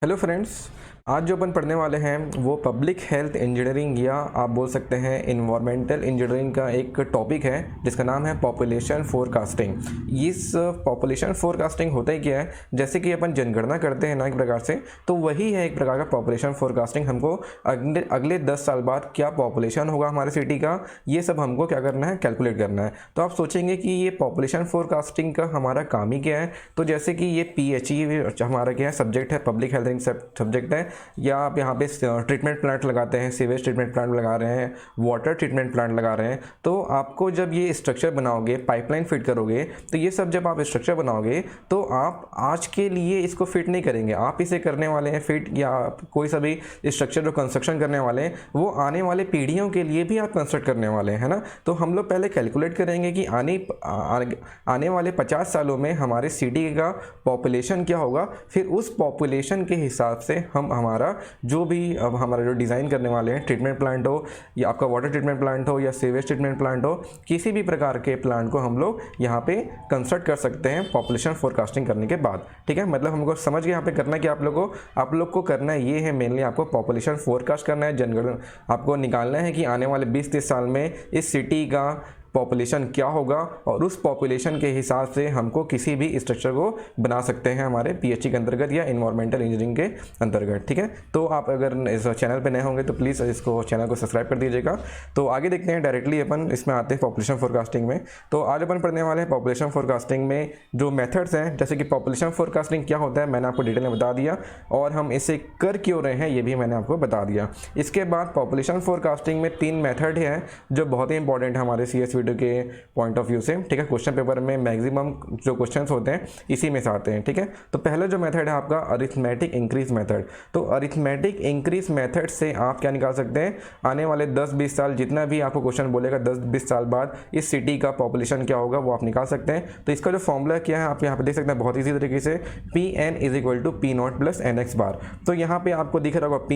Hello friends. आज जो अपन पढ़ने वाले हैं वो पब्लिक हेल्थ इंजीनियरिंग या आप बोल सकते हैं इन्वायरमेंटल इंजीनियरिंग का एक टॉपिक है जिसका नाम है पॉपुलेशन फोरकास्टिंग। इस पॉपुलेशन फोरकास्टिंग होता ही क्या है, जैसे कि अपन जनगणना करते हैं ना एक प्रकार से, तो वही है एक प्रकार का पॉपुलेशन फोरकास्टिंग। हमको अगले 10 साल बाद क्या पॉपुलेशन होगा हमारे सिटी का, ये सब हमको क्या करना है, कैलकुलेट करना है। तो आप सोचेंगे कि ये पॉपुलेशन फोरकास्टिंग का हमारा काम ही क्या है। तो जैसे कि ये PHE हमारा क्या है, सब्जेक्ट है, पब्लिक हेल्थ सब्जेक्ट है, या आप यहाँ पे ट्रीटमेंट प्लांट लगाते हैं, सीवेज ट्रीटमेंट प्लांट लगा रहे हैं, वाटर ट्रीटमेंट प्लांट लगा रहे हैं, तो आपको जब ये स्ट्रक्चर बनाओगे, पाइपलाइन फिट करोगे, तो ये सब जब आप स्ट्रक्चर बनाओगे तो आप आज के लिए इसको फिट नहीं करेंगे, आप इसे करने वाले हैं फिट, या कोई सा भी स्ट्रक्चर जो कंस्ट्रक्शन करने वाले हैं वो आने वाले पीढ़ियों के लिए भी आप कंस्ट्रक्ट करने वाले हैं, है ना। तो हम लोग पहले कैलकुलेट करेंगे कि आने वाले 50 सालों में हमारे सिटी का पॉपुलेशन क्या होगा, फिर उस पॉपुलेशन के हिसाब से हम हमारा जो भी अब हमारा जो डिज़ाइन करने वाले हैं, ट्रीटमेंट प्लांट हो या आपका वाटर ट्रीटमेंट प्लांट हो या सीवेज ट्रीटमेंट प्लांट हो, किसी भी प्रकार के प्लांट को हम लोग यहाँ पे कंस्ट्रक्ट कर सकते हैं पॉपुलेशन फोरकास्टिंग करने के बाद। ठीक है, मतलब हमको समझ गए यहाँ पे करना है कि आप लोग को करना ये है, मेनली आपको पॉपुलेशन फोरकास्ट करना है, जनगणना आपको निकालना है कि आने वाले 20-30 साल में इस सिटी का पॉपुलेशन क्या होगा, और उस पॉपुलेशन के हिसाब से हमको किसी भी स्ट्रक्चर को बना सकते हैं हमारे PHE के अंतर्गत या इन्वायरमेंटल इंजीनियरिंग के अंतर्गत। ठीक है, तो आप अगर इस चैनल पे नए होंगे तो प्लीज़ इसको चैनल को सब्सक्राइब कर दीजिएगा। तो आगे देखते हैं, डायरेक्टली अपन इसमें आते हैं पॉपुलेशन फोरकास्टिंग में। तो आज अपन पढ़ने वाले हैं पॉपुलेशन फोरकास्टिंग में जो मेथड्स हैं, जैसे कि पॉपुलेशन फोरकास्टिंग क्या होता है मैंने आपको डिटेल में बता दिया, और हम इसे कर क्यों रहे हैं ये भी मैंने आपको बता दिया। इसके बाद पॉपुलेशन फोरकास्टिंग में 3 मेथड हैं जो बहुत ही इंपॉर्टेंट है हमारे CS वीडियो के पॉइंट ऑफ व्यू से। ठीक है, क्वेश्चन पेपर में मैक्सिमम जो क्वेश्चंस होते हैं इसी में से आते हैं। ठीक है, तो पहला जो मेथड है आपका अरिथमेटिक इंक्रीज मेथड। तो अरिथमेटिक इंक्रीज मेथड से आप क्या निकाल सकते हैं, आने वाले 10-20 साल जितना भी आपको क्वेश्चन बोलेगा 10-20 साल बाद इस सिटी का पॉपुलेशन क्या होगा वो आप निकाल सकते हैं। तो इसका जो फॉर्मूला क्या है आप यहाँ पे देख सकते हैं बहुत ईजी तरीके से, Pn = P0 + nx बार। तो यहाँ पे आपको दिख रहा होगा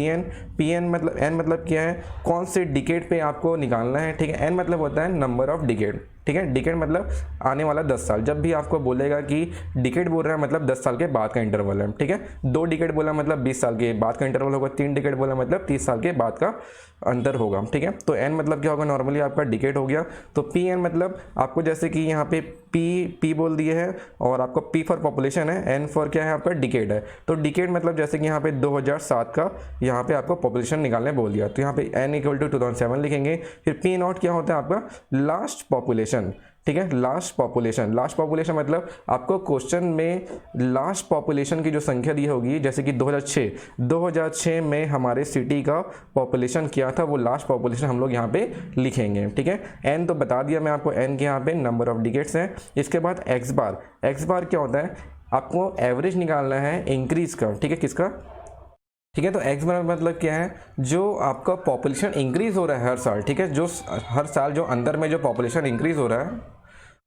Pn मतलब n मतलब क्या है, कौन से डिकेड पे आपको निकालना है। ठीक है, n मतलब होता है नंबर ऑफ डिकेड। ठीक है, डिकेड मतलब आने वाला 10 साल। जब भी आपको बोलेगा कि डिकेड बोल रहा है मतलब 10 साल के बाद का इंटरवल है। ठीक है, 2 डिकेड बोला मतलब 20 साल के बाद का इंटरवल होगा, 3 डिकेड बोला मतलब 30 साल के बाद का अंतर होगा। ठीक है, तो n मतलब क्या होगा, नॉर्मली आपका डिकेड हो गया। तो Pn मतलब आपको जैसे कि यहाँ पे P बोल दिए है, और आपको P फॉर पॉपुलेशन है, N फॉर क्या है आपका डिकेड है। तो डिकेड मतलब जैसे कि यहाँ पे 2007 का यहाँ पे आपको पॉपुलेशन निकालने बोल दिया, तो यहाँ पे n = 2007 लिखेंगे। फिर P0 क्या होता है आपका लास्ट पॉपुलेशन। ठीक है, लास्ट पॉपुलेशन मतलब आपको क्वेश्चन में लास्ट पॉपुलेशन की जो संख्या दी होगी, जैसे कि 2006 में हमारे सिटी का पॉपुलेशन क्या था, वो लास्ट पॉपुलेशन हम लोग यहाँ पे लिखेंगे। ठीक है, n तो बता दिया मैं आपको, n के यहाँ पे नंबर ऑफ डिकेट्स हैं। इसके बाद x बार क्या होता है, आपको एवरेज निकालना है इंक्रीज का। ठीक है, किसका, ठीक है, तो x मतलब क्या है, जो आपका पॉपुलेशन इंक्रीज हो रहा है हर साल। ठीक है, जो हर साल जो अंदर में जो पॉपुलेशन इंक्रीज हो रहा है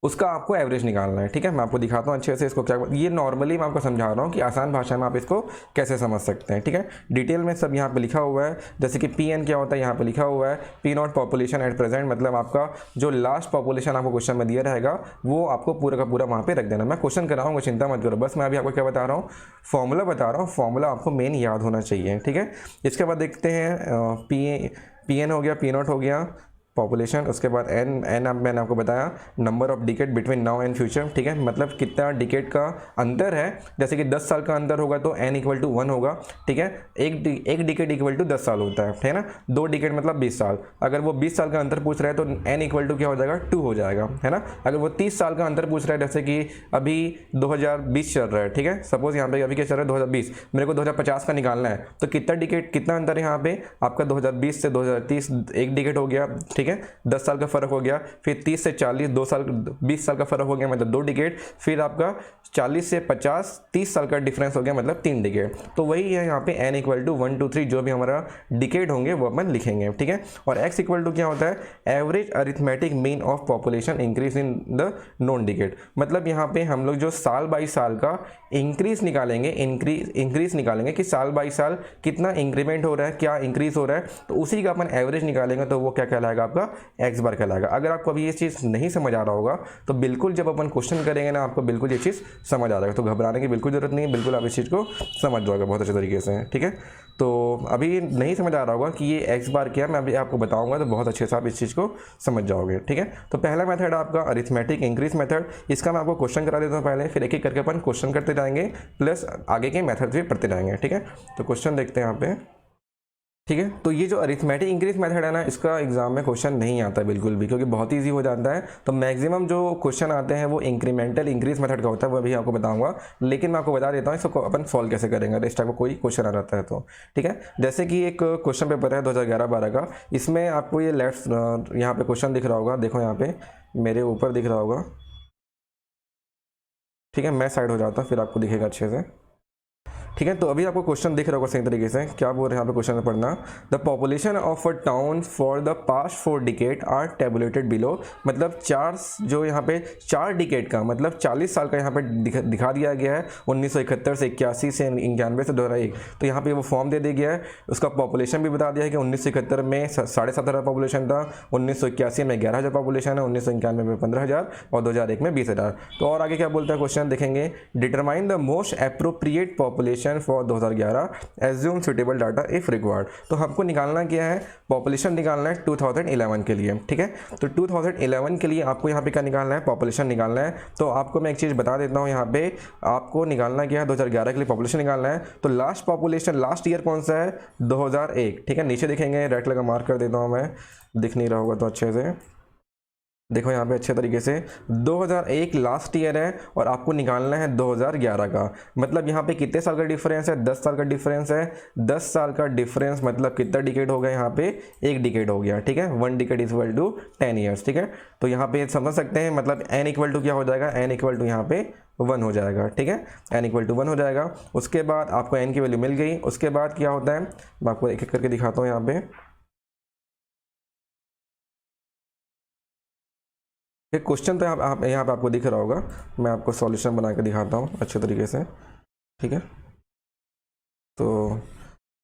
उसका आपको एवरेज निकालना है। ठीक है, मैं आपको दिखाता हूँ अच्छे से इसको क्या, ये नॉर्मली मैं आपको समझा रहा हूँ कि आसान भाषा में आप इसको कैसे समझ सकते हैं। ठीक है, डिटेल में सब यहाँ पे लिखा हुआ है, जैसे कि Pn क्या होता है यहाँ पे लिखा हुआ है, P0 पॉपुलेशन एट प्रेजेंट, मतलब आपका जो लास्ट पॉपुलेशन आपको क्वेश्चन में दिया रहेगा वो आपको पूरा का पूरा वहाँ पे रख देना। मैं क्वेश्चन कराऊंगा, चिंता मत करो, बस मैं अभी आपको क्या बता रहा हूँ, फॉर्मूला बता रहा हूँ, फॉर्मूला आपको मेन याद होना चाहिए। ठीक है, इसके बाद देखते हैं Pn हो गया, P0 हो गया पॉपुलेशन, उसके बाद n मैंने आपको बताया number of decade between now and future. ठीक है, मतलब कितना डिकेड का अंतर है, जैसे कि 10 साल का अंतर होगा तो n = 1 होगा। ठीक है, एक डिकेड = 10 साल होता है ना, 2 डिकेड मतलब 20 साल। अगर वो 20 साल का अंतर पूछ रहा है तो n = क्या हो जाएगा, 2 हो जाएगा, है ना। अगर वो 30 साल का अंतर पूछ रहा है, जैसे कि अभी 2020 चल रहा है, ठीक है, सपोज यहाँ पे अभी क्या चल रहा है 2020, मेरे को 2050 का निकालना है, तो कितना अंतर है यहाँ पे आपका, 2020 से 2030 एक डिकेड हो गया। ठीक है, 10 साल का फर्क हो गया, फिर 30 से 40 20 साल का फर्क हो गया, मतलब 2 डिकेड, फिर आपका 40 से 50 30 साल का डिफरेंस हो गया, मतलब 3 डिकेड। तो वही है यहाँ पे n = 1 2 3 जो भी हमारा डिकेड होंगे वो अपन लिखेंगे। ठीक है, और x = क्या होता है, average arithmetic mean of population increase in the non decade. मतलब यहाँ पे हम लोग जो साल बाई साल का इंक्रीज निकालेंगे, इंक्रीज निकालेंगे कि साल बाई साल कितना इंक्रीमेंट हो रहा है, क्या इंक्रीज हो रहा है, तो उसी का अपन एवरेज निकालेंगे, तो वो क्या कहलाएगा आपका आपका एक्स बार कहलाएगा। अगर आपको अभी ये चीज़ नहीं समझ आ रहा होगा तो बिल्कुल जब अपन क्वेश्चन करेंगे ना आपको बिल्कुल ये चीज़ समझ आ जाएगा, तो घबराने की बिल्कुल ज़रूरत नहीं है, बिल्कुल आप इस चीज़ को समझ जाओगे बहुत अच्छे तरीके से, ठीक है। तो अभी नहीं समझ आ रहा होगा कि ये एक्स बार क्या है, मैं अभी आपको बताऊंगा तो बहुत अच्छे से आप इस चीज़ को समझ जाओगे, ठीक है। तो पहला मेथड आपका अरिथमेटिक इंक्रीज मेथड, इसका मैं आपको क्वेश्चन करा देता हूँ पहले, फिर एक एक करके अपन क्वेश्चन करते जाएंगे प्लस आगे के मेथड भी पढ़ते जाएंगे, ठीक है। तो क्वेश्चन देखते हैं यहाँ पे, ठीक है। तो ये जो अरिथमेटिक इंक्रीज मेथड है ना, इसका एग्जाम में क्वेश्चन नहीं आता है बिल्कुल भी, क्योंकि बहुत ईजी हो जाता है। तो मैक्सिमम जो क्वेश्चन आते हैं वो इंक्रीमेंटल इंक्रीज मेथड का होता है, वो भी आपको बताऊंगा, लेकिन मैं आपको बता देता हूँ इसको अपन सॉल्व कैसे करेंगे अगर इस टाइप का कोई क्वेश्चन आ जाता है तो, ठीक है। जैसे कि एक क्वेश्चन पेपर है 2011-12 का, इसमें आपको ये लेफ्ट यहाँ पे क्वेश्चन दिख रहा होगा, देखो यहाँ पे मेरे ऊपर दिख रहा होगा, ठीक है। मैं साइड हो जाता हूँ फिर आपको दिखेगा अच्छे से, ठीक है। तो अभी आपको क्वेश्चन दिख रहा होगा सही तरीके से, क्या बोल रहे हैं यहाँ पे क्वेश्चन में पढ़ना, the population of a town for the past 4 decade are tabulated below, मतलब जो यहाँ पे 4 डिकेड का मतलब 40 साल का यहाँ पे दिखा दिया गया है, 1971 से 81 से 91 से 2001। तो यहाँ पे वो फॉर्म दे दिया गया है, उसका पॉपुलेशन भी बता दिया है कि 1971 में 7,500 पॉपुलेशन था, 1981 में 11,000 पॉपुलेशन है, 1991 में 15,000 और 2001 में 20,000। तो और आगे क्या बोलता है क्वेश्चन देखेंगे, determine the most appropriate population for 2011, assume suitable data if required. तो हमको निकालना क्या है, पॉपुलेशन निकालना है 2011 के लिए, ठीक है। तो 2011 के लिए आपको यहाँ पे क्या निकालना है, पॉपुलेशन निकालना है। तो आपको मैं एक चीज़ बता देता हूँ, यहाँ पे आपको निकालना क्या है, 2011 के लिए पॉपुलेशन निकालना है। तो लास्ट पॉपुलेशन लास्ट ईयर कौन सा है, 2001, ठीक है। नीचे देखेंगे, रेड कलर का मार्क कर देता हूँ मैं, दिख नहीं रहा होगा तो अच्छे से देखो यहाँ पे अच्छे तरीके से, 2001 लास्ट ईयर है और आपको निकालना है 2011 का। मतलब यहाँ पे कितने साल का डिफरेंस है, 10 साल का डिफरेंस है। 10 साल का डिफरेंस मतलब कितना डिकेड हो गया, यहाँ पे 1 डिकेड हो गया, ठीक है। 1 decade is equal to 10 years, ठीक है। तो यहाँ पे समझ सकते हैं, मतलब n इक्वल टू क्या हो जाएगा, n इक्वल टू यहाँ पे 1 हो जाएगा, ठीक है। n इक्वल टू 1 हो जाएगा। उसके बाद आपको n की वैल्यू मिल गई। उसके बाद क्या होता है, मैं आपको एक एक करके दिखाता हूँ यहाँ पे। एक क्वेश्चन तो यहाँ पे आपको दिख रहा होगा, मैं आपको सॉल्यूशन बना के दिखाता हूँ अच्छे तरीके से, ठीक है। तो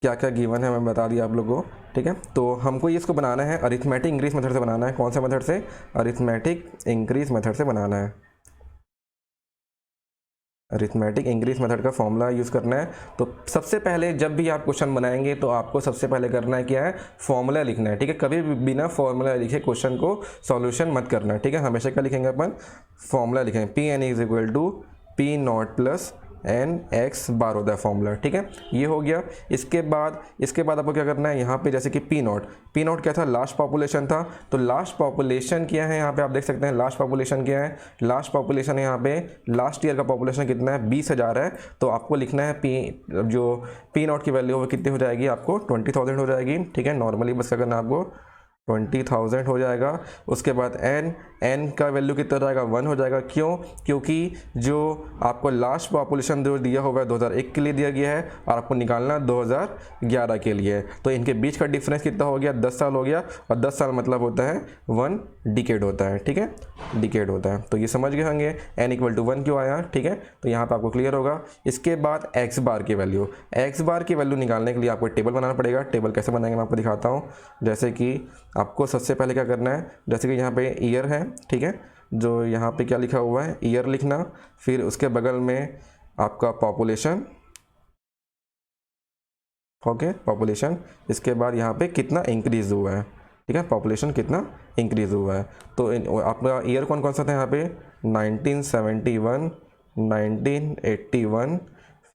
क्या क्या गिवन है मैं बता दिया आप लोगों को, ठीक है। तो हमको ये इसको बनाना है अरिथमेटिक इंक्रीज मेथड से बनाना है। कौन सा मेथड से, अरिथमेटिक इंक्रीज मेथड से बनाना है। अरिथमेटिक इंक्रीज मेथड का फॉर्मूला यूज़ करना है। तो सबसे पहले जब भी आप क्वेश्चन बनाएंगे तो आपको सबसे पहले करना है क्या है, फॉर्मूला लिखना है, ठीक है। कभी भी बिना फॉर्मूला लिखे क्वेश्चन को सॉल्यूशन मत करना है, ठीक है। हमेशा क्या लिखेंगे अपन, फॉर्मूला लिखेंगे, P N is equal to P not plus N X bar होता है फॉर्मूला, ठीक है। ये हो गया। इसके बाद आपको क्या करना है, यहाँ पे जैसे कि पी नॉट क्या था, लास्ट पॉपुलेशन था। तो लास्ट पॉपुलेशन क्या है, यहाँ पे आप देख सकते हैं लास्ट पॉपुलेशन क्या है, लास्ट पॉपुलेशन यहाँ पे लास्ट ईयर का पॉपुलेशन कितना है, 20,000 है। तो आपको लिखना है पी नॉट की वैल्यू वो कितनी हो जाएगी, आपको 20,000 हो जाएगी, ठीक है। नॉर्मली बस क्या करना है आपको, 20,000 हो जाएगा। उसके बाद n का वैल्यू कितना हो जाएगा, 1 हो जाएगा। क्यों, क्योंकि जो आपको लास्ट पॉपुलेशन जो दिया हुआ है 2001 के लिए दिया गया है और आपको निकालना 2011 के लिए। तो इनके बीच का डिफरेंस कितना हो गया, 10 साल हो गया। और 10 साल मतलब होता है 1 डिकेड होता है, ठीक है, डिकेड होता है। तो ये समझ गए होंगे n इक्वल टू 1 क्यों आया, ठीक है। तो यहाँ पर आपको क्लियर होगा। इसके बाद x बार की वैल्यू निकालने के लिए आपको टेबल बनाना पड़ेगा। टेबल कैसे बनाएंगे मैं आपको दिखाता हूँ। जैसे कि आपको सबसे पहले क्या करना है, जैसे कि यहाँ पे ईयर है, ठीक है, जो यहाँ पे क्या लिखा हुआ है, ईयर लिखना। फिर उसके बगल में आपका पॉपुलेशन, ओके, पॉपुलेशन। इसके बाद यहाँ पे कितना इंक्रीज हुआ है, ठीक है, पॉपुलेशन कितना इंक्रीज हुआ है। तो आपका ईयर कौन कौन सा था यहाँ पे, 1971, 1981,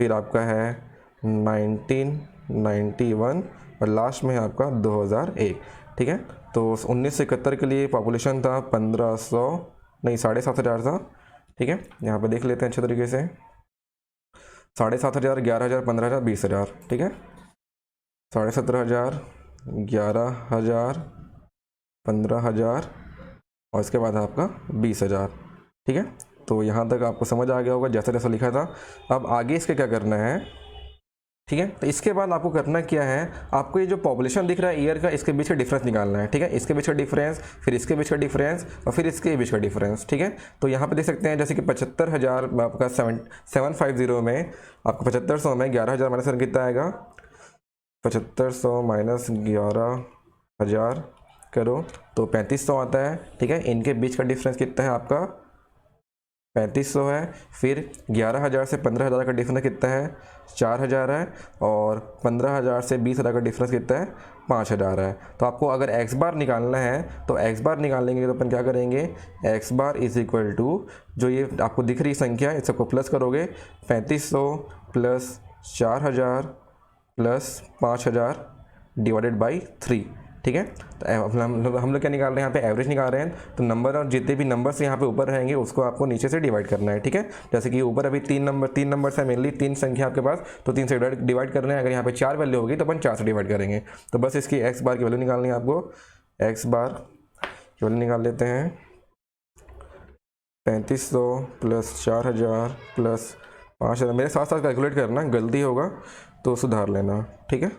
फिर आपका है 1991 और लास्ट में है आपका 2001, ठीक है। तो 1971 के लिए पॉपुलेशन था 7,500 था, ठीक है। यहाँ पे देख लेते हैं अच्छे तरीके से, 7,500, 11,000, 15,000, 20,000, ठीक है। 17,500, 11,000, 15,000 और इसके बाद आपका 20,000, ठीक है। तो यहाँ तक आपको समझ आ गया होगा जैसा जैसा लिखा था। अब आगे इसके क्या करना है, ठीक है। तो इसके बाद आपको करना क्या है, आपको ये जो पॉपुलेशन दिख रहा है ईयर का, इसके बीच का डिफरेंस निकालना है, ठीक है। इसके बीच का डिफरेंस, फिर इसके बीच का डिफरेंस और फिर इसके बीच का डिफरेंस, ठीक है। तो यहाँ पे देख सकते हैं जैसे कि 75,000 आपका 750 में आपको 7500 में 11,000 माइनस कितना आएगा, 7500 माइनस 11,000 करो तो 3500 आता है, ठीक है। इनके बीच का डिफरेंस कितना है आपका 3500 है। फिर 11,000 से 15,000 का डिफरेंस कितना है 4,000 है। और 15,000 से 20,000 का डिफरेंस कितना है 5,000 है। तो आपको अगर एक्स बार निकालना है तो एक्स बार निकालेंगे तो अपन क्या करेंगे, x bar is equal to जो ये आपको दिख रही संख्या है इसको प्लस करोगे, 3500 प्लस 4,000 प्लस 5,000 डिवाइडेड बाई 3, ठीक है। तो हम लोग क्या निकाल रहे हैं यहाँ पे, एवरेज निकाल रहे हैं। तो नंबर और जितने भी नंबर्स यहाँ पे ऊपर रहेंगे उसको आपको नीचे से डिवाइड करना है, ठीक है। जैसे कि ऊपर अभी तीन नंबर्स है, मेनली 3 संख्या आपके पास, तो 3 से डिवाइड करना है। अगर यहाँ पे 4 वैल्यू होगी तो अपन 4 से डिवाइड करेंगे। तो बस इसकी एक्स बार की वैल्यू निकालनी है आपको। एक्स बार की वैल्यू निकाल लेते हैं, 3500 प्लस 4,000 प्लस 5,000। मेरे साथ साथ कैलकुलेट करना, गलती होगा तो सुधार लेना, ठीक है।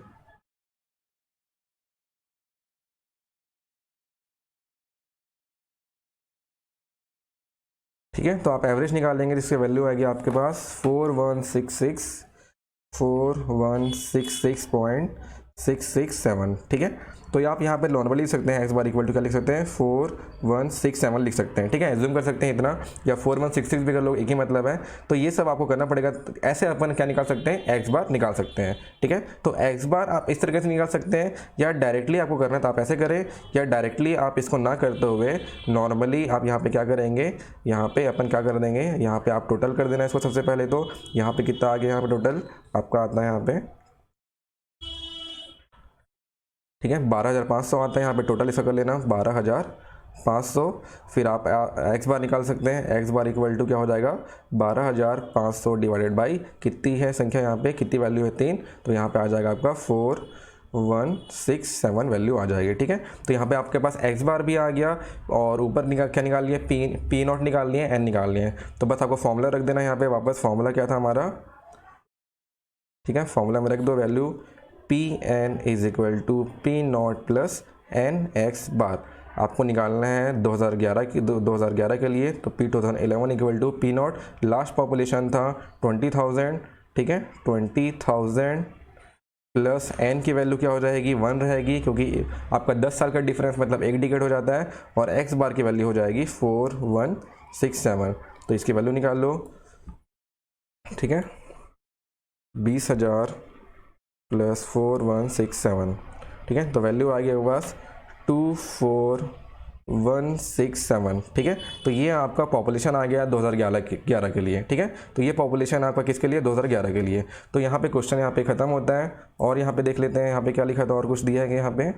ठीक है, तो आप एवरेज निकालेंगे जिसकी वैल्यू आएगी आपके पास 4166.667, ठीक है। तो आप यहाँ पे नॉर्मली लिख सकते हैं एक्स बार इक्वल टू क्या लिख सकते हैं 4167 लिख सकते हैं, ठीक है। एज्यूम कर सकते हैं इतना, या 4166 भी कर लो, एक ही मतलब है। तो ये सब आपको करना पड़ेगा। ऐसे अपन क्या निकाल सकते हैं, एक्स बार निकाल सकते हैं, ठीक है। तो एक्स बार आप इस तरीके से निकाल सकते हैं, या डायरेक्टली आपको करना है तो आप ऐसे करें, या डायरेक्टली आप इसको ना करते हुए नॉर्मली आप यहाँ पे क्या करेंगे, यहाँ पे अपन क्या कर देंगे, यहाँ पे आप टोटल कर देना इसको। सबसे पहले तो यहाँ पे कितना आ गया, यहाँ पे टोटल आपका आता है यहाँ पे, ठीक है, 12,500 आता है यहाँ पे टोटल। इसका कर लेना 12,500। फिर आप एक्स बार निकाल सकते हैं। एक्स बार इक्वल टू क्या हो जाएगा 12,500 डिवाइडेड बाई कितनी है संख्या, यहाँ पे कितनी वैल्यू है 3, तो यहाँ पे आ जाएगा आपका 4167 वैल्यू आ जाएगी, ठीक है। तो यहाँ पे आपके पास एक्स बार भी आ गया, और ऊपर क्या निकाल लिया, पी नॉट निकाल लिए, एन निकाल लिए। तो बस आपको फॉर्मूला रख देना यहाँ पे वापस। फॉर्मूला क्या था हमारा, ठीक है, फॉर्मूला में रख दो value P N is equal to P not plus N X bar. आपको निकालना है 2011 के लिए, तो P 2011 equal to P naught, last population था 20,000, ठीक है। 20,000 प्लस एन की वैल्यू क्या हो जाएगी 1 रहेगी, क्योंकि आपका 10 साल का डिफरेंस मतलब 1 डिकेड हो जाता है। और एक्स बार की वैल्यू हो जाएगी 4167। तो इसकी वैल्यू निकाल लो, ठीक है। 20,000 प्लस 4167, ठीक है। तो वैल्यू आ गया आपके पास 24,167, ठीक है। तो ये आपका पॉपुलेशन आ गया 2011 के लिए, ठीक है। तो ये पॉपुलेशन आपका किसके लिए 2011 के लिए। तो यहाँ पे क्वेश्चन यहाँ पे ख़त्म होता है। और यहाँ पे देख लेते हैं यहाँ पे क्या लिखा था, और कुछ दिया है कि यहाँ पे,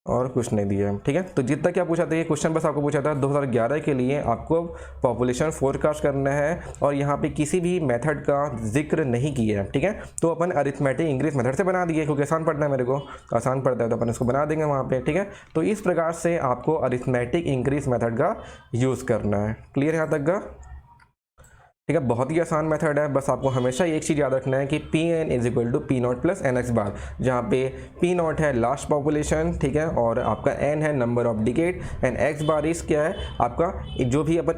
और कुछ नहीं दिया है, ठीक है। तो जितना क्या पूछा था, ये क्वेश्चन बस आपको पूछा था 2011 के लिए आपको पॉपुलेशन फोरकास्ट करना है, और यहाँ पे किसी भी मेथड का जिक्र नहीं किया है, ठीक है। तो अपन अरिथमेटिक इंक्रीज मेथड से बना दिए, क्योंकि आसान पड़ता है, मेरे को आसान पड़ता है तो अपन इसको बना देंगे वहाँ पे, ठीक है। तो इस प्रकार से आपको अरिथमेटिक इंक्रीज मेथड का यूज़ करना है। क्लियर यहाँ तक का, ठीक है। बहुत ही आसान मेथड है। बस आपको हमेशा एक चीज़ याद रखना है कि P N is equal to P not plus N X bar, जहाँ पे पी नॉट है लास्ट पॉपुलेशन, ठीक है, और आपका एन है number of decade, and X bar इस क्या है आपका, जो भी अपन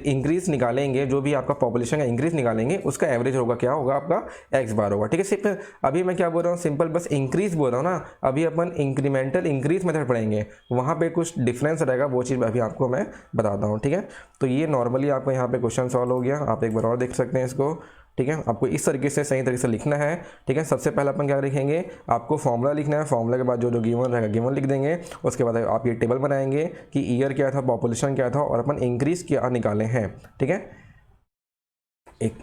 इंक्रीज निकालेंगे, जो भी आपका पॉपुलेशन का इंक्रीज निकालेंगे उसका एवरेज होगा, क्या होगा आपका एक्स बार होगा, ठीक है। सिर्फ अभी मैं क्या बोल रहा हूँ, सिंपल बस इंक्रीज बोल रहा हूँ ना। अभी अपन इंक्रीमेंटल इंक्रीज मेथड पढ़ेंगे, वहाँ पर कुछ डिफरेंस रहेगा, वो चीज़ अभी आपको मैं बताता हूँ, ठीक है। तो ये नॉर्मली आपको यहाँ पे क्वेश्चन सॉल्व हो गया, आप एक बार और देख सकते हैं इसको, ठीक है। आपको इस तरीके से सही तरीके से लिखना है, ठीक है। सबसे पहले अपन क्या लिखेंगे, आपको फॉर्मूला लिखना है। फॉर्मूला के बाद जो गिवन रहेगा गिवन लिख देंगे। उसके बाद आप ये टेबल बनाएंगे कि ईयर क्या था, पॉपुलेशन क्या था, और अपन इंक्रीज क्या निकाले हैं, ठीक है। एक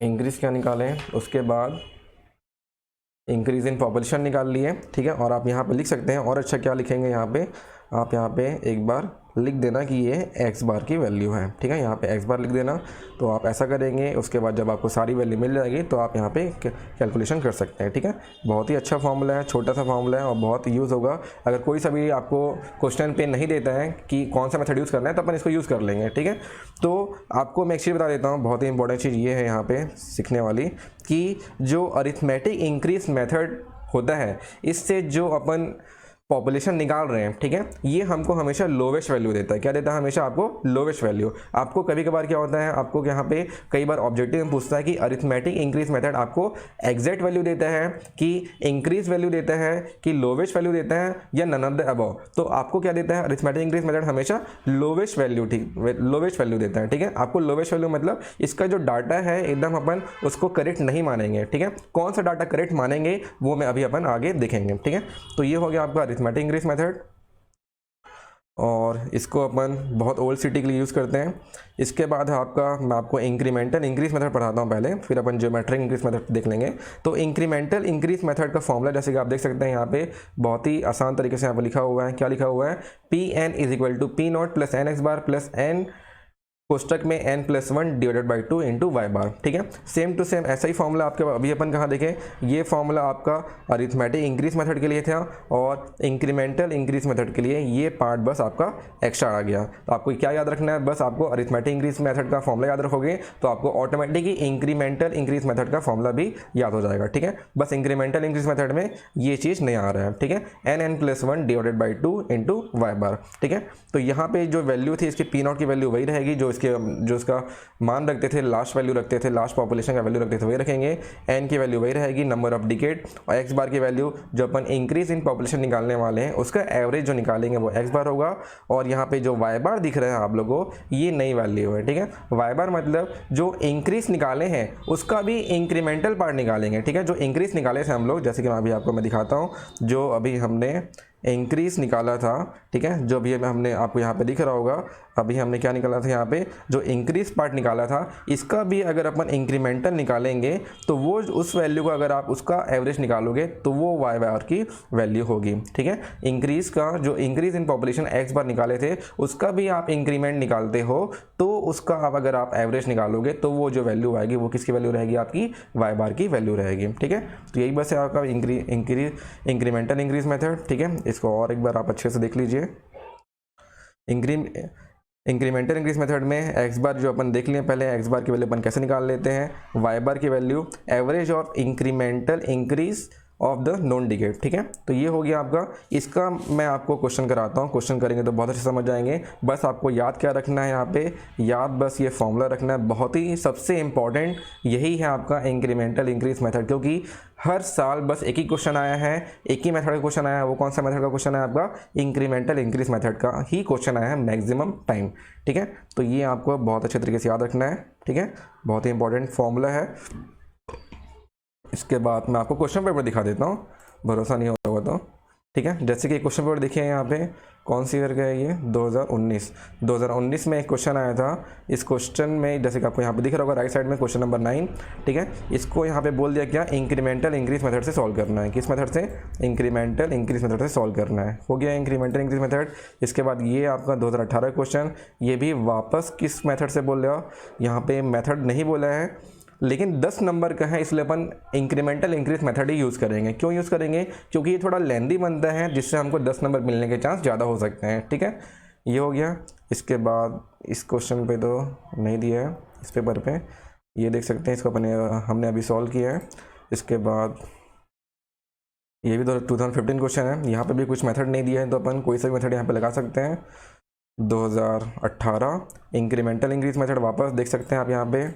इंक्रीज क्या निकाले हैं, उसके बाद इंक्रीज इन पॉपुलेशन निकाल लिए, ठीक है। और आप यहाँ पे लिख सकते हैं, और अच्छा क्या लिखेंगे यहाँ पे, आप यहाँ पे एक बार लिख देना कि ये एक्स बार की वैल्यू है, ठीक है। यहाँ पे एक्स बार लिख देना। तो आप ऐसा करेंगे, उसके बाद जब आपको सारी वैल्यू मिल जाएगी तो आप यहाँ पे कैलकुलेशन कर सकते हैं, ठीक है। बहुत ही अच्छा फॉर्मूला है, छोटा सा फॉर्मूला है, और बहुत यूज़ होगा। अगर कोई सा भी आपको क्वेश्चन पे नहीं देता है कि कौन सा मेथड यूज़ करना है, तो अपन इसको यूज़ कर लेंगे, ठीक है। तो आपको मैं एक चीज़ बता देता हूँ, बहुत ही इंपॉर्टेंट चीज़ ये है यहाँ पर सीखने वाली, कि जो अरिथमेटिक इंक्रीज मेथड होता है, इससे जो अपन पॉपुलेशन निकाल रहे हैं, ठीक है, ये हमको हमेशा लोवेस्ट वैल्यू देता है। क्या देता है हमेशा आपको? Lowest value. आपको कभी कभार क्या होता है, आपको यहाँ पे कई बार ऑब्जेक्टिव में पूछता है कि अरिथमेटिक इंक्रीज मेथड आपको एग्जैक्ट वैल्यू देता है कि इंक्रीज वैल्यू देता है कि लोवेस्ट वैल्यू देता है या नन ऑफ द अबव। तो आपको क्या देता है? अरिथमेटिक इंक्रीज मेथड हमेशा लोवेस्ट वैल्यू, ठीक, लोवेस्ट वैल्यू देता है, ठीक है। आपको लोवेस्ट वैल्यू मतलब इसका जो डाटा है एकदम अपन उसको करेक्ट नहीं मानेंगे, ठीक है। कौन सा डाटा करेक्ट मानेंगे वो मैं अभी अपन आगे देखेंगे, ठीक है। तो ये हो गया आपका अरिथमेटिक इंक्रीज मेथड, और इसको अपन बहुत ओल्ड सिटी के लिए यूज़ करते हैं। इसके बाद आपका मैं आपको इंक्रीमेंटल इंक्रीज मेथड पढ़ाता हूँ पहले, फिर अपन ज्योमेट्रिक इंक्रीज मेथड देख लेंगे। तो इंक्रीमेंटल इंक्रीज मेथड का फॉर्मूला जैसे कि आप देख सकते हैं यहाँ पे बहुत ही आसान तरीके से यहाँ पे लिखा हुआ है। क्या लिखा हुआ है? P N is equal to P not plus N X bar plus N कोष्टक में n+1 divided by 2 into Y bar, ठीक है। सेम टू सेम ऐसा ही फॉर्मूला आपके अभी अपन कहाँ देखें, ये फॉर्मूला आपका अरिथमेटिक इंक्रीज मेथड के लिए था और इंक्रीमेंटल इंक्रीज मेथड के लिए ये पार्ट बस आपका एक्स्ट्रा आ गया। तो आपको क्या याद रखना है? बस आपको अरिथमेटिक इंक्रीज मेथड का फॉर्मूला याद रखोगे तो आपको ऑटोमेटिकली इंक्रीमेंटल इंक्रीज मेथड का फॉर्मूला भी याद हो जाएगा, ठीक है। बस इंक्रीमेंटल इंक्रीज मेथड में ये चीज़ नहीं आ रहा है, ठीक है। n+1 divided by 2 into Y bar, ठीक है। तो यहाँ पे जो वैल्यू थी इसकी पी नॉट की वैल्यू वही रहेगी जो इसका मान रखते थे, लास्ट वैल्यू रखते थे, लास्ट पॉपुलेशन का वैल्यू रखते थे वही रखेंगे। एन की वैल्यू वही रहेगी, नंबर ऑफ डिकेड, और एक्स बार की वैल्यू जो अपन इंक्रीज इन पॉपुलेशन निकालने वाले हैं उसका एवरेज जो निकालेंगे वो एक्स बार होगा। और यहाँ पे जो वाई बार दिख रहे हैं आप लोगों को ये नई वैल्यू है, ठीक है। वाई बार मतलब जो इंक्रीज निकाले हैं उसका भी इंक्रीमेंटल पार्ट निकालेंगे, ठीक है। जो इंक्रीज निकाले थे हम लोग, जैसे कि मैं अभी आपको मैं दिखाता हूँ, जो अभी हमने इंक्रीज निकाला था, ठीक है, जो भी हमने आपको यहाँ पे दिख रहा होगा, अभी हमने क्या निकाला था यहाँ पे, जो इंक्रीज पार्ट निकाला था इसका भी अगर अपन इंक्रीमेंटल निकालेंगे तो वो उस वैल्यू को अगर आप उसका एवरेज निकालोगे तो वो वाई बार की वैल्यू होगी, ठीक है। इंक्रीज का जो इंक्रीज इन पॉपुलेशन एक्स बार निकाले थे उसका भी आप इंक्रीमेंट निकालते हो तो उसका आप अगर आप एवरेज निकालोगे तो वो जो वैल्यू आएगी वो किसकी वैल्यू रहेगी? आपकी वाई बार की वैल्यू रहेगी, ठीक है। तो यही बस है आपका इंक्रीमेंटल इंक्रीज मेथड, ठीक है। इसको और एक बार आप अच्छे से देख लीजिए। इंक्रीमेंटल इंक्रीज मेथड में एक्स बार जो अपन देख लिए पहले, एक्स बार की वैल्यू अपन कैसे निकाल लेते हैं, वाई बार की value average of incremental increase of the non decade, ठीक है। तो ये हो गया आपका। इसका मैं आपको क्वेश्चन कराता हूँ, क्वेश्चन करेंगे तो बहुत अच्छे समझ जाएंगे। बस आपको याद क्या रखना है यहाँ पे, याद बस ये फॉर्मूला रखना है, बहुत ही सबसे इम्पॉर्टेंट यही है आपका इंक्रीमेंटल इंक्रीज मेथड, क्योंकि हर साल बस एक ही क्वेश्चन आया है, एक ही मेथड का क्वेश्चन आया है। वो कौन सा मेथड का क्वेश्चन है? आपका इंक्रीमेंटल इंक्रीज मेथड का ही क्वेश्चन आया है मैक्सिमम टाइम, ठीक है। तो ये आपको बहुत अच्छे तरीके से याद रखना है, ठीक है, बहुत ही इंपॉर्टेंट फॉर्मूला है। इसके बाद मैं आपको क्वेश्चन पेपर दिखा देता हूँ, भरोसा नहीं होता हुआ तो, ठीक है। जैसे कि क्वेश्चन पेपर देखिए यहाँ पे, कौन सी ईयर का है ये? 2019 में एक क्वेश्चन आया था। इस क्वेश्चन में जैसे कि आपको यहाँ पे दिख रहा होगा राइट साइड में क्वेश्चन नंबर 9, ठीक है। इसको यहाँ पे बोल दिया क्या? इंक्रीमेंटल इंक्रीज मेथड से सॉल्व करना है। किस मेथड से? इंक्रीमेंटल इंक्रीज मेथड से सॉल्व करना है। हो गया इंक्रीमेंटल इंक्रीज मेथड। इसके बाद ये आपका 2018 क्वेश्चन, ये भी वापस किस मेथड से बोल रहा हो? यहाँ पे मेथड नहीं बोला है लेकिन 10 नंबर का है, इसलिए अपन इंक्रीमेंटल इंक्रीज मेथड ही यूज़ करेंगे। क्यों यूज़ करेंगे? क्योंकि ये थोड़ा लेंदी बनता है, जिससे हमको 10 नंबर मिलने के चांस ज़्यादा हो सकते हैं, ठीक है। ये हो गया। इसके बाद इस क्वेश्चन पे तो नहीं दिया है इस पेपर पे, ये देख सकते हैं, इसको हमने अभी सॉल्व किया है। इसके बाद ये भी 2015 क्वेश्चन है, यहाँ पे भी कुछ मेथड नहीं दिया है तो अपन कोई सा भी मेथड यहाँ पे लगा सकते हैं। 2018 इंक्रीमेंटल इंक्रीज मेथड वापस देख सकते हैं आप, यहाँ पे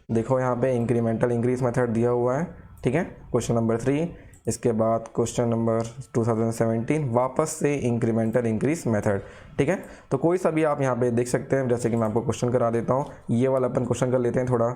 देखो, यहाँ पे इंक्रीमेंटल इंक्रीज मेथड दिया हुआ है, ठीक है, क्वेश्चन नंबर 3। इसके बाद क्वेश्चन नंबर 2017 वापस से इंक्रीमेंटल इंक्रीज मेथड, ठीक है। तो कोई सा भी आप यहाँ पे देख सकते हैं। जैसे कि मैं आपको क्वेश्चन करा देता हूँ, ये वाला अपन क्वेश्चन कर लेते हैं थोड़ा,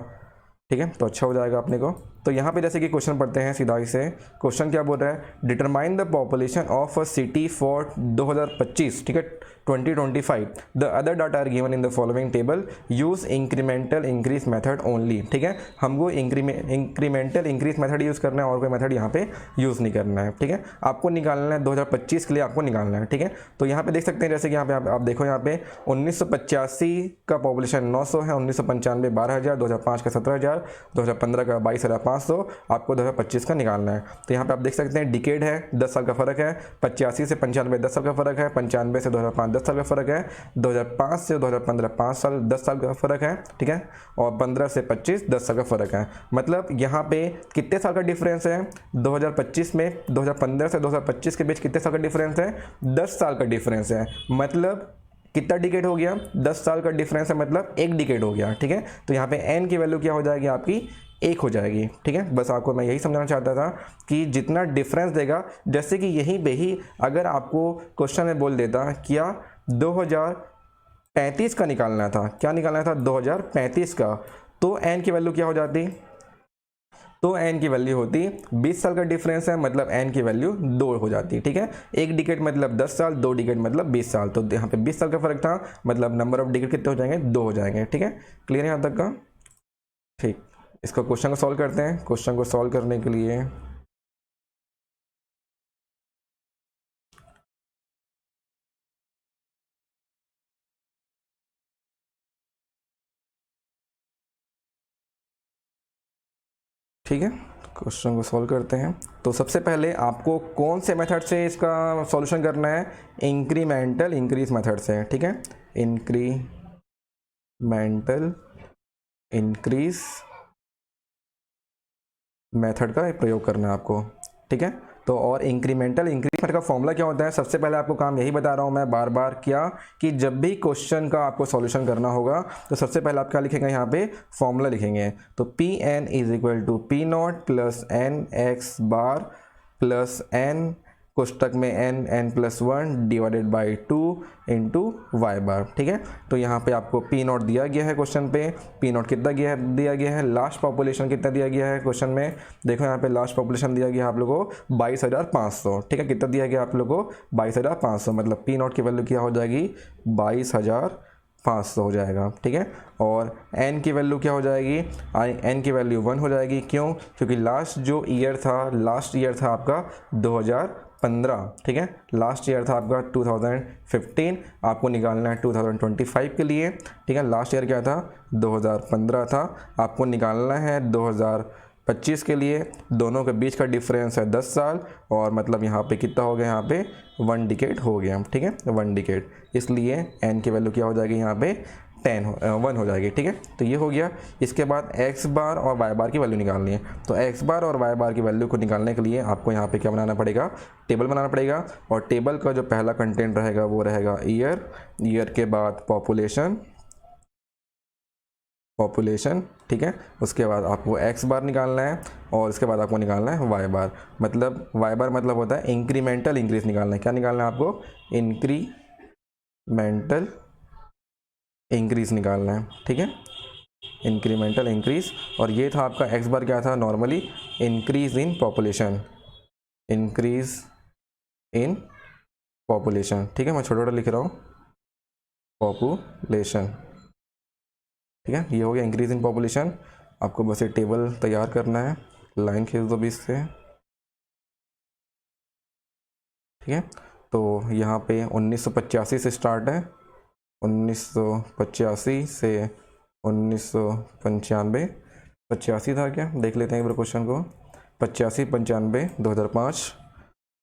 ठीक है, तो अच्छा हो जाएगा अपने को। तो यहाँ पे जैसे कि क्वेश्चन पढ़ते हैं सीधा ही से। क्वेश्चन क्या बोल रहा है? Determine the population of a city for 2025, ठीक है, 2025। The other data are given in the following table, use incremental increase method only, ठीक है। हमको इंक्रीमेंटल इंक्रीज मेथड यूज़ करना है और कोई मेथड यहाँ पे यूज़ नहीं करना है, ठीक है। आपको निकालना है 2025 के लिए, आपको निकालना है, ठीक है। तो यहाँ पे देख सकते हैं, जैसे कि यहाँ पे आप देखो, यहाँ पे 1985 का पॉपुलेशन 900 है, 1995 12,000, 2005 का 17,000, 2015 का 22,500, 2500 आपको 2025 का निकालना है। तो यहाँ पे आप देख सकते हैं डिकेड है, 10 साल का फ़र्क है, 85 से 95 10 साल का फ़र्क है, 95 से 2005 10 साल का फ़र्क है, 2005 से 2015 5 साल 10 साल का फ़र्क है, ठीक है, और 15 से 25 10 साल का फ़र्क है। मतलब यहाँ पे कितने साल का डिफरेंस है 2025 में, 2015 से 2025 के बीच कितने साल का डिफरेंस है, 10 साल का डिफरेंस है। मतलब कितना डिकेड हो गया, 10 साल का डिफरेंस है, मतलब एक डिकेड हो गया, ठीक है। तो यहाँ पे एन की वैल्यू क्या हो जाएगी आपकी, एक हो जाएगी, ठीक है। बस आपको मैं यही समझाना चाहता था कि जितना डिफरेंस देगा, जैसे कि यहीं पे ही अगर आपको क्वेश्चन में बोल देता क्या 2035 का निकालना था, क्या निकालना था 2035 का, तो एन की वैल्यू क्या हो जाती, तो एन की वैल्यू होती 20 साल का डिफरेंस है, मतलब एन की वैल्यू 2 हो जाती, ठीक है। एक डिकेड मतलब 10 साल, 2 डिकेड मतलब 20 साल, तो यहाँ पे 20 साल का फर्क था, मतलब नंबर ऑफ डिकेड कितने हो जाएंगे, 2 हो जाएंगे, ठीक है। क्लियर है यहाँ तक का, ठीक। इसका क्वेश्चन को सॉल्व करते हैं। क्वेश्चन को सॉल्व करने के लिए ठीक है, क्वेश्चन को सॉल्व करते हैं। तो सबसे पहले आपको कौन से मेथड से इसका सॉल्यूशन करना है, इंक्रीमेंटल इंक्रीज मेथड से, ठीक है, इंक्रीमेंटल इंक्रीज मेथड का प्रयोग करना है आपको, ठीक है। तो और इंक्रीमेंटल इंक्रीज मेथड का फॉर्मूला क्या होता है, सबसे पहले आपको काम यही बता रहा हूँ मैं बार बार, क्या कि जब भी क्वेश्चन का आपको सॉल्यूशन करना होगा तो सबसे पहले आप क्या लिखेंगे, यहाँ पे फॉर्मूला लिखेंगे। तो P N is equal to P not plus N X bar plus N कोष्टक में N plus 1 divided by 2 into Y bar, ठीक है। तो यहाँ पे आपको पी नॉट दिया गया है क्वेश्चन पे, पी नॉट कितना दिया गया है, लास्ट पॉपुलेशन कितना दिया गया है क्वेश्चन में, देखो यहाँ पे लास्ट पॉपुलेशन दिया गया है आप लोगों को 22,500, ठीक है। कितना दिया गया आप लोगों को 22,500, मतलब पी नॉट की वैल्यू क्या हो जाएगी 22,500 हो जाएगा, ठीक है। और n की वैल्यू क्या हो जाएगी, n की वैल्यू 1 हो जाएगी, क्यों, क्योंकि लास्ट जो ईयर था, लास्ट ईयर था आपका 2015, ठीक है, लास्ट ईयर था आपका 2015, आपको निकालना है 2025 के लिए, ठीक है। लास्ट ईयर क्या था 2015 था, आपको निकालना है 2025 के लिए, दोनों के बीच का डिफरेंस है 10 साल, और मतलब यहाँ पे कितना हो गया, यहाँ पे 1 डिकेड हो गया, ठीक है, 1 डिकेड, इसलिए n की वैल्यू क्या हो जाएगी यहाँ पे 1 हो जाएगी, ठीक है। तो ये हो गया। इसके बाद x बार और y बार की वैल्यू निकालनी है। तो x बार और y बार की वैल्यू को निकालने के लिए आपको यहाँ पे क्या बनाना पड़ेगा, टेबल बनाना पड़ेगा, और टेबल का जो पहला कंटेंट रहेगा वो रहेगा ईयर, ईयर के बाद पॉपुलेशन, ठीक है। उसके बाद आपको x बार निकालना है, और उसके बाद आपको निकालना है y बार, मतलब y बार मतलब होता है इंक्रीमेंटल इंक्रीज निकालना है। क्या निकालना है आपको, इंक्रीमेंटल इंक्रीज निकालना है, ठीक है, इंक्रीमेंटल इंक्रीज। और ये था आपका x बार क्या था, normally increase in population, increase in population, ठीक है, मैं छोटा छोटा लिख रहा हूँ, पॉपुलेशन, ठीक है। ये हो गया इंक्रीज इन पॉपुलेशन। आपको बस ये टेबल तैयार करना है, लाइन खींच दो बीच से, ठीक है। तो यहाँ पे 1985 से स्टार्ट है, 1985 से 1995, 85 था क्या, देख लेते हैं एक बार क्वेश्चन को, 85 95 2005,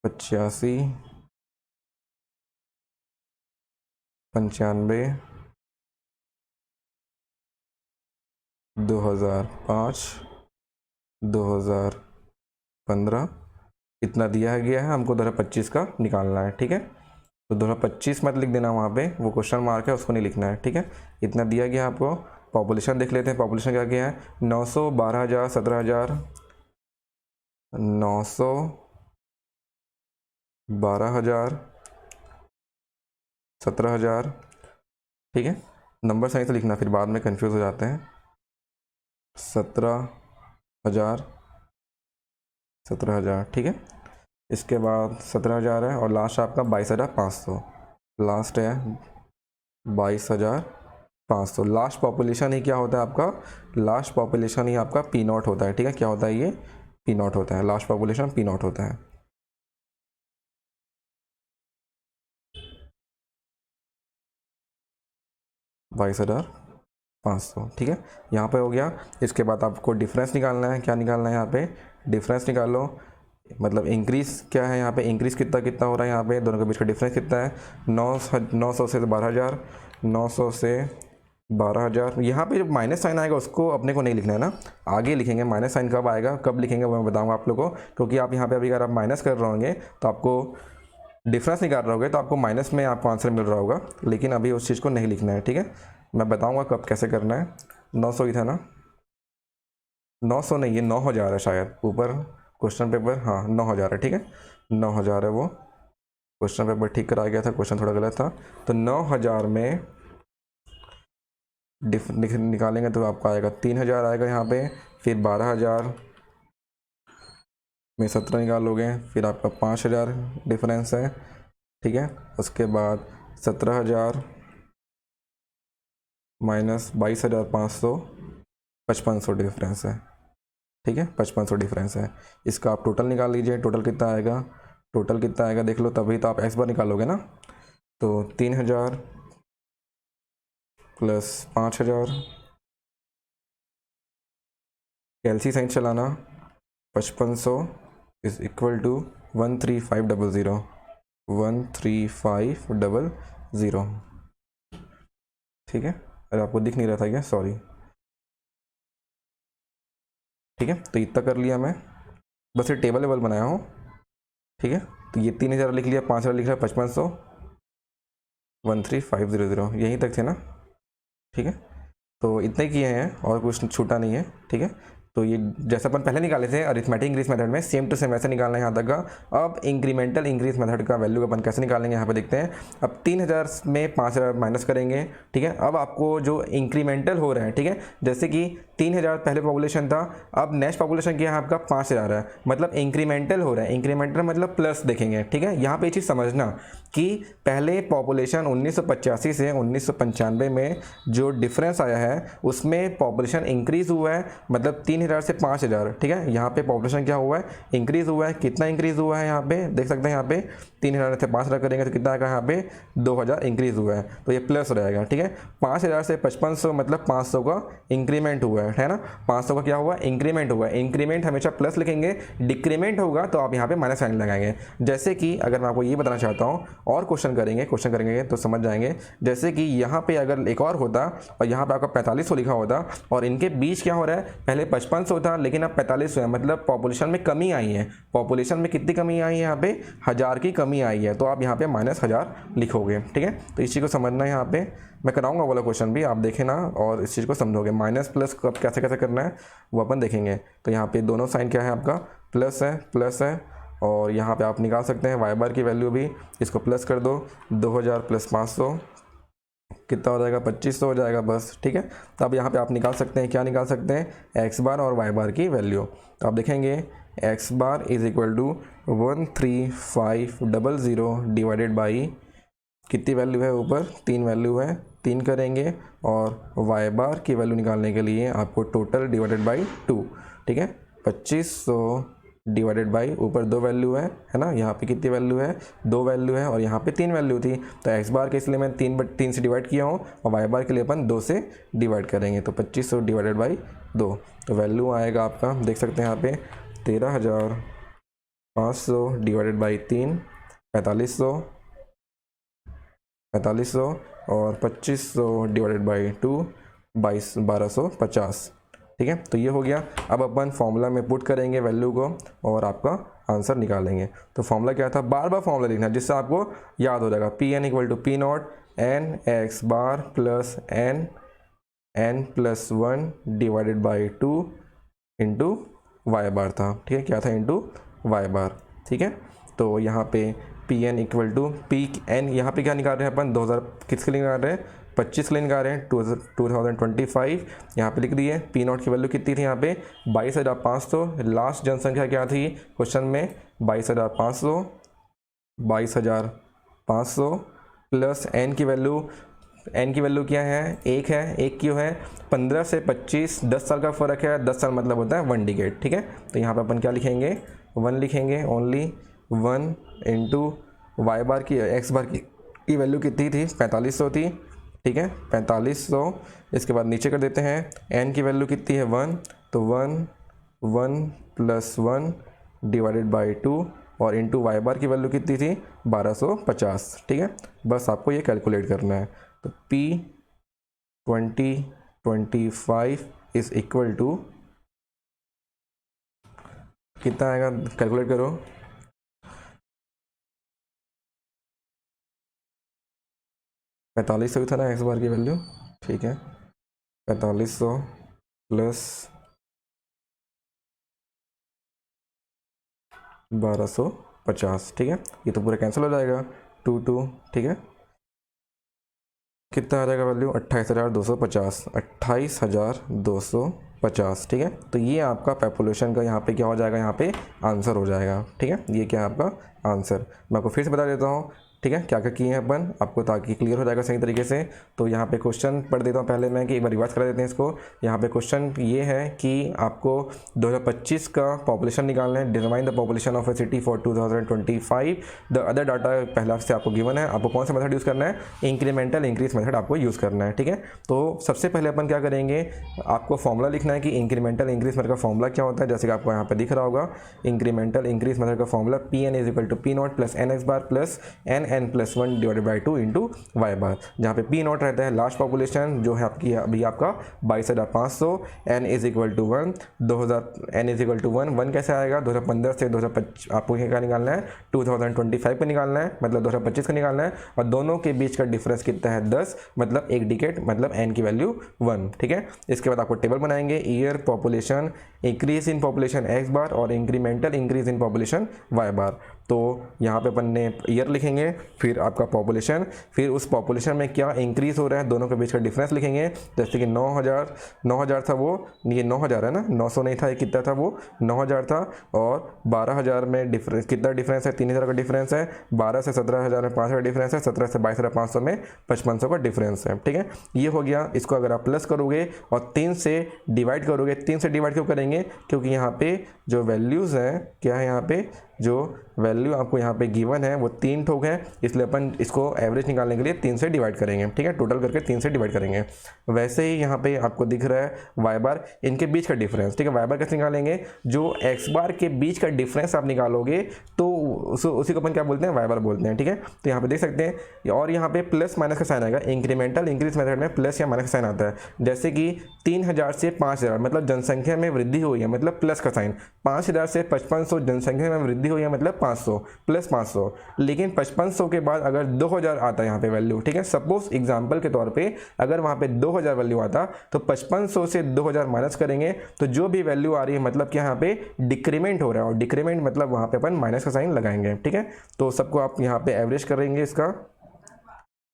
85 95 2005 2015, इतना दिया गया है, हमको 2025 का निकालना है, ठीक है। तो 2025 मत लिख देना, वहाँ पे वो क्वेश्चन मार्क है, उसको नहीं लिखना है, ठीक है। इतना दिया गया है आपको। पॉपुलेशन देख लेते हैं, पॉपुलेशन क्या गया है 900, 12,000, 17,000, 900, 12,000, 17,000, ठीक है। नंबर सही से लिखना, फिर बाद में कंफ्यूज हो जाते हैं। 17,000, 17,000, ठीक है। इसके बाद 17,000 है, और लास्ट आपका 22,500, लास्ट है 22,500। लास्ट पॉपुलेशन ही क्या होता है आपका, लास्ट पॉपुलेशन ही आपका पी नॉट होता है, ठीक है। क्या होता है ये, पी नॉट होता है, लास्ट पॉपुलेशन पी नॉट होता है। 500, ठीक है, यहाँ पे हो गया। इसके बाद आपको डिफरेंस निकालना है। क्या निकालना है यहाँ पे? डिफरेंस निकालो, मतलब इंक्रीज़ क्या है यहाँ पे, इंक्रीज़ कितना कितना हो रहा है यहाँ पे, दोनों के बीच का डिफरेंस कितना है? 900 से 12,000, 900 से 12,000। यहाँ पे जो माइनस साइन आएगा उसको अपने को नहीं लिखना है ना, आगे लिखेंगे। माइनस साइन कब आएगा, कब लिखेंगे वो मैं बताऊँगा आप लोगों को, क्योंकि आप यहाँ पे अभी अगर आप माइनस कर रहे होंगे तो आपको डिफरेंस निकाल रहे होगे तो आपको माइनस में आपको आंसर मिल रहा होगा, लेकिन अभी उस चीज़ को नहीं लिखना है, ठीक है। मैं बताऊँगा कब कैसे करना है। 900 ही था ना, 900 नहीं, ये 9,000 है शायद, ऊपर क्वेश्चन पेपर, हाँ 9,000 है, ठीक है, 9,000 है वो। क्वेश्चन पेपर ठीक करा गया था, क्वेश्चन थोड़ा गलत था। तो 9,000 में निकालेंगे तो आपका आएगा 3,000 आएगा यहाँ पे, फिर 12,000 में 17 निकालोगे, फिर आपका 5,000 डिफरेंस है, ठीक है। उसके बाद 17,000 माइनस 22,500, 5500 डिफरेंस है, ठीक है, 5500 डिफरेंस है। इसका आप टोटल निकाल लीजिए, टोटल कितना आएगा, टोटल कितना आएगा देख लो, तभी तो आप एक्स बार निकालोगे ना। तो 3,000 प्लस 5,000, कैलसी साइन चलाना, 5500 इज इक्वल टू 13500, 13500, ठीक है। अरे आपको दिख नहीं रहा था क्या, सॉरी, ठीक है। तो इतना कर लिया मैं, बस ये टेबल लेवल बनाया हूँ, ठीक है। तो ये 3,000 लिख लिया, 5,000 लिख लिया, 5500, 13500, यहीं तक थे ना, ठीक है। तो इतने किए हैं और कुछ छूटा नहीं है, ठीक है। तो ये जैसा अपन पहले निकाले थे अरिथमेटिक इंक्रीज मेथड में, सेम टू सेम वैसे निकालना है यहाँ तक का। अब इंक्रीमेंटल इंक्रीज मेथड का वैल्यू अपन कैसे निकालेंगे यहाँ पे देखते हैं। अब 3,000 में 5,000 माइनस करेंगे, ठीक है। अब आपको जो इंक्रीमेंटल हो रहे हैं, ठीक है, जैसे कि 3,000 पहले पॉपुलेशन था, अब नेक्स्ट पॉपुलेशन क्या है आपका 5,000 है, मतलब इंक्रीमेंटल हो रहा है। इंक्रीमेंटल मतलब प्लस देखेंगे, ठीक है। यहाँ पे ये चीज़ समझना कि पहले पॉपुलेशन 1985 से 1995 में जो डिफरेंस आया है उसमें पॉपुलेशन इंक्रीज़ हुआ है, मतलब 3,000 से 5,000, ठीक है। यहाँ पे पॉपुलेशन क्या हुआ है, इंक्रीज़ हुआ है। कितना इंक्रीज़ हुआ है यहाँ पे देख सकते हैं, यहाँ पे 3,000 से 5,000 करेंगे तो कितना आएगा, यहाँ पे 2,000 इंक्रीज़ हुआ है, तो ये प्लस रहेगा, ठीक है। 5,000 से 5500 मतलब 500 का इंक्रीमेंट हुआ है ना, 500 का क्या हुआ, इंक्रीमेंट हुआ है। इंक्रीमेंट हमेशा प्लस लिखेंगे, डिक्रीमेंट होगा तो आप यहाँ पे माइनस साइन लगाएंगे। जैसे कि अगर मैं आपको ये बताना चाहता हूँ, और क्वेश्चन करेंगे तो समझ जाएंगे। जैसे कि यहाँ पे अगर एक और होता और यहाँ पे आपका 4500 लिखा होता और इनके बीच क्या हो रहा है, पहले 5500 था लेकिन अब 4500 है, मतलब पॉपुलेशन में कमी आई है। पॉपुलेशन में कितनी कमी आई है, यहाँ पे 1000 की कमी आई है, तो आप यहाँ पे -1000 लिखोगे, ठीक है। तो इस चीज़ को समझना है, यहाँ पे मैं कराऊंगा वाला क्वेश्चन भी, आप देखें ना और इस चीज़ को समझोगे। माइनस प्लस कब कैसे कैसे करना है वो अपन देखेंगे। तो यहाँ पे दोनों साइन क्या है आपका, प्लस है, और यहाँ पे आप निकाल सकते हैं वाई बार की वैल्यू भी, इसको प्लस कर दो, 2,000 प्लस 500 कितना हो जाएगा, 2500 हो जाएगा बस, ठीक है। तो अब यहाँ पे आप निकाल सकते हैं, क्या निकाल सकते हैं, एक्स बार और वाई बार की वैल्यू। तो आप देखेंगे x bar is equal to 13500 divided by कितनी वैल्यू है, ऊपर 3 वैल्यू है, 3 करेंगे, और वाई बार की वैल्यू निकालने के लिए आपको टोटल डिवाइडेड बाई 2, ठीक है। 2500 डिवाइडेड बाई ऊपर 2 वैल्यू है ना, यहाँ पे कितनी वैल्यू है, 2 वैल्यू है, और यहाँ पे 3 वैल्यू थी। तो एक्स बार के इसलिए मैं 3 से डिवाइड किया हूँ, और वाई बार के लिए अपन 2 से डिवाइड करेंगे। तो 2500 डिवाइडेड बाई 2, तो वैल्यू आएगा आपका, देख सकते हैं यहाँ पे 13,500 डिवाइडेड बाई 3, 4500 और 2500 डिवाइडेड बाई 2, 1250, ठीक है। तो ये हो गया। अब अपन फॉर्मूला में पुट करेंगे वैल्यू को और आपका आंसर निकालेंगे। तो फॉर्मूला क्या था, बार बार फॉर्मूला लिखना जिससे आपको याद हो जाएगा। P N equal to P naught N X bar plus N plus 1 divided by 2 into Y bar था, ठीक है, क्या था, इंटू वाई बार, ठीक है। तो यहाँ पे P N equal to P n, यहाँ पे क्या निकाल रहे हैं अपन, 2000 किसके लिए निकाल रहे हैं, 25 के लिए निकाल रहे हैं, 2025 यहाँ पे लिख दिए। पी नॉट की वैल्यू कितनी थी यहाँ पे, 22,500। लास्ट जनसंख्या क्या थी क्वेश्चन में, 22,500 प्लस एन की वैल्यू क्या है, 1 है, 1 क्यों है, 15 से 25 10 साल का फ़र्क है, 10 साल मतलब होता है 1 डिकेड, ठीक है। तो यहाँ पे अपन क्या लिखेंगे, 1 लिखेंगे, ओनली 1 इंटू वाई बार की एक्स बार की वैल्यू कितनी थी, 4500 थी, ठीक है 4500। इसके बाद नीचे कर देते हैं, n की वैल्यू कितनी है 1, तो 1 + 1 डिवाइडेड बाई 2 और इंटू वाई बार की वैल्यू कितनी थी 1250। ठीक है, बस आपको ये कैलकुलेट करना है। तो P 2025 इज इक्वल टू कितना आएगा, कैलकुलेट करो। पैंतालीस सौ था ना एक्स बार की वैल्यू, ठीक है 4500 प्लस 1250। ठीक है, ये तो पूरा कैंसिल हो जाएगा 2 ठीक है, कितना आ जाएगा वैल्यू 28,250, 28,250। ठीक है, तो ये आपका पॉपुलेशन का यहाँ पे क्या हो जाएगा, यहाँ पे आंसर हो जाएगा। ठीक है, ये क्या है आपका आंसर। मैं आपको फिर से बता देता हूँ, ठीक है, क्या क्या किए हैं अपन आपको, ताकि क्लियर हो जाएगा सही तरीके से। तो यहाँ पे क्वेश्चन पढ़ देता हूँ पहले मैं, कि एक बार रिवाइज करा देते हैं इसको। यहाँ पे क्वेश्चन ये है कि आपको 2025 का पॉपुलेशन निकालना है। Determine the population of A city for 2025। The other data पहला से आपको गिवन है, आपको कौन सा मेथड यूज़ करना है, इंक्रीमेंटल इंक्रीज मेथड आपको यूज़ करना है। ठीक है, तो सबसे पहले अपन क्या करेंगे, आपको फॉर्मूला लिखना है कि इंक्रीमेंटल इंक्रीज मेथड का फॉर्मूला क्या होता है। जैसे कि आपको यहाँ पे दिख रहा होगा, इंक्रीमेंटल इंक्रीज मेथड का formula Pn = P0 + nx bar plus nn+1 divided by 2 into Y bar, जहाँ पे P0 रहता है लास्ट पॉपुलेशन जो है आपकी अभी आपका 22,500, n = 1, 2000 n = 1, 1 कैसे आएगा, 2015 से 2025 आपको क्या निकालना है, 2025 का निकालना है, मतलब 2025 का निकालना है। और दोनों के बीच का डिफरेंस कितना है 10, मतलब एक डिकेड, मतलब n की वैल्यू 1। ठीक है, इसके बाद आपको टेबल बनाएंगे, year population increase in population x बार और incremental increase in population y बार। तो यहाँ पे अपन ने ईयर लिखेंगे, फिर आपका पॉपुलेशन, फिर उस पॉपुलेशन में क्या इंक्रीज हो रहा है दोनों के बीच का डिफरेंस लिखेंगे। जैसे कि 9,000 था वो, ये 9,000 है ना, 900 नहीं था, ये कितना था वो 9,000 था। और 12,000 में डिफरेंस कितना डिफरेंस है, 3,000 का डिफरेंस है। 12 से 17,000 में 5,000 का डिफरेंस है। 17 से 22,500 में 5,500 का डिफरेंस है। ठीक है, ये हो गया। इसको अगर आप प्लस करोगे और 3 से डिवाइड करोगे, 3 से डिवाइड क्यों करेंगे, क्योंकि यहाँ पे जो वैल्यूज़ हैं, क्या है यहाँ पे जो वैल्यू आपको यहाँ पे गिवन है वो 3 ठोक है, इसलिए अपन इसको एवरेज निकालने के लिए 3 से डिवाइड करेंगे। ठीक है, टोटल करके 3 से डिवाइड करेंगे। वैसे ही यहाँ पे आपको दिख रहा है वाई बार, इनके बीच का डिफरेंस। ठीक है, वाई बार कैसे निकालेंगे, जो एक्स बार के बीच का डिफरेंस आप निकालोगे तो उसी को अपन क्या बोलते हैं, वाई बार बोलते हैं। ठीक है, तो यहाँ पे देख सकते हैं, और यहाँ पे प्लस माइनस का साइन आएगा। इंक्रीमेंटल इंक्रीज मेथड में प्लस या माइनस का साइन आता है। जैसे कि 3,000 से 5,000 मतलब जनसंख्या में वृद्धि हुई है, मतलब प्लस का साइन। 5,000 से 5,500 जनसंख्या में वृद्धि हुई है, मतलब 500 प्लस 500। लेकिन 5,500 के बाद अगर 2,000 आता है यहाँ पे वैल्यू, ठीक है, सपोज एग्जांपल के तौर पे अगर वहाँ पे 2,000 वैल्यू आता तो 5,500 से 2,000 माइनस करेंगे तो जो भी वैल्यू आ रही है मतलब कि यहाँ पे डिक्रीमेंट हो रहा है, और डिक्रीमेंट मतलब वहाँ पे अपन माइनस का साइन लगाएंगे। ठीक है, तो सबको आप यहाँ पे एवरेज करेंगे इसका,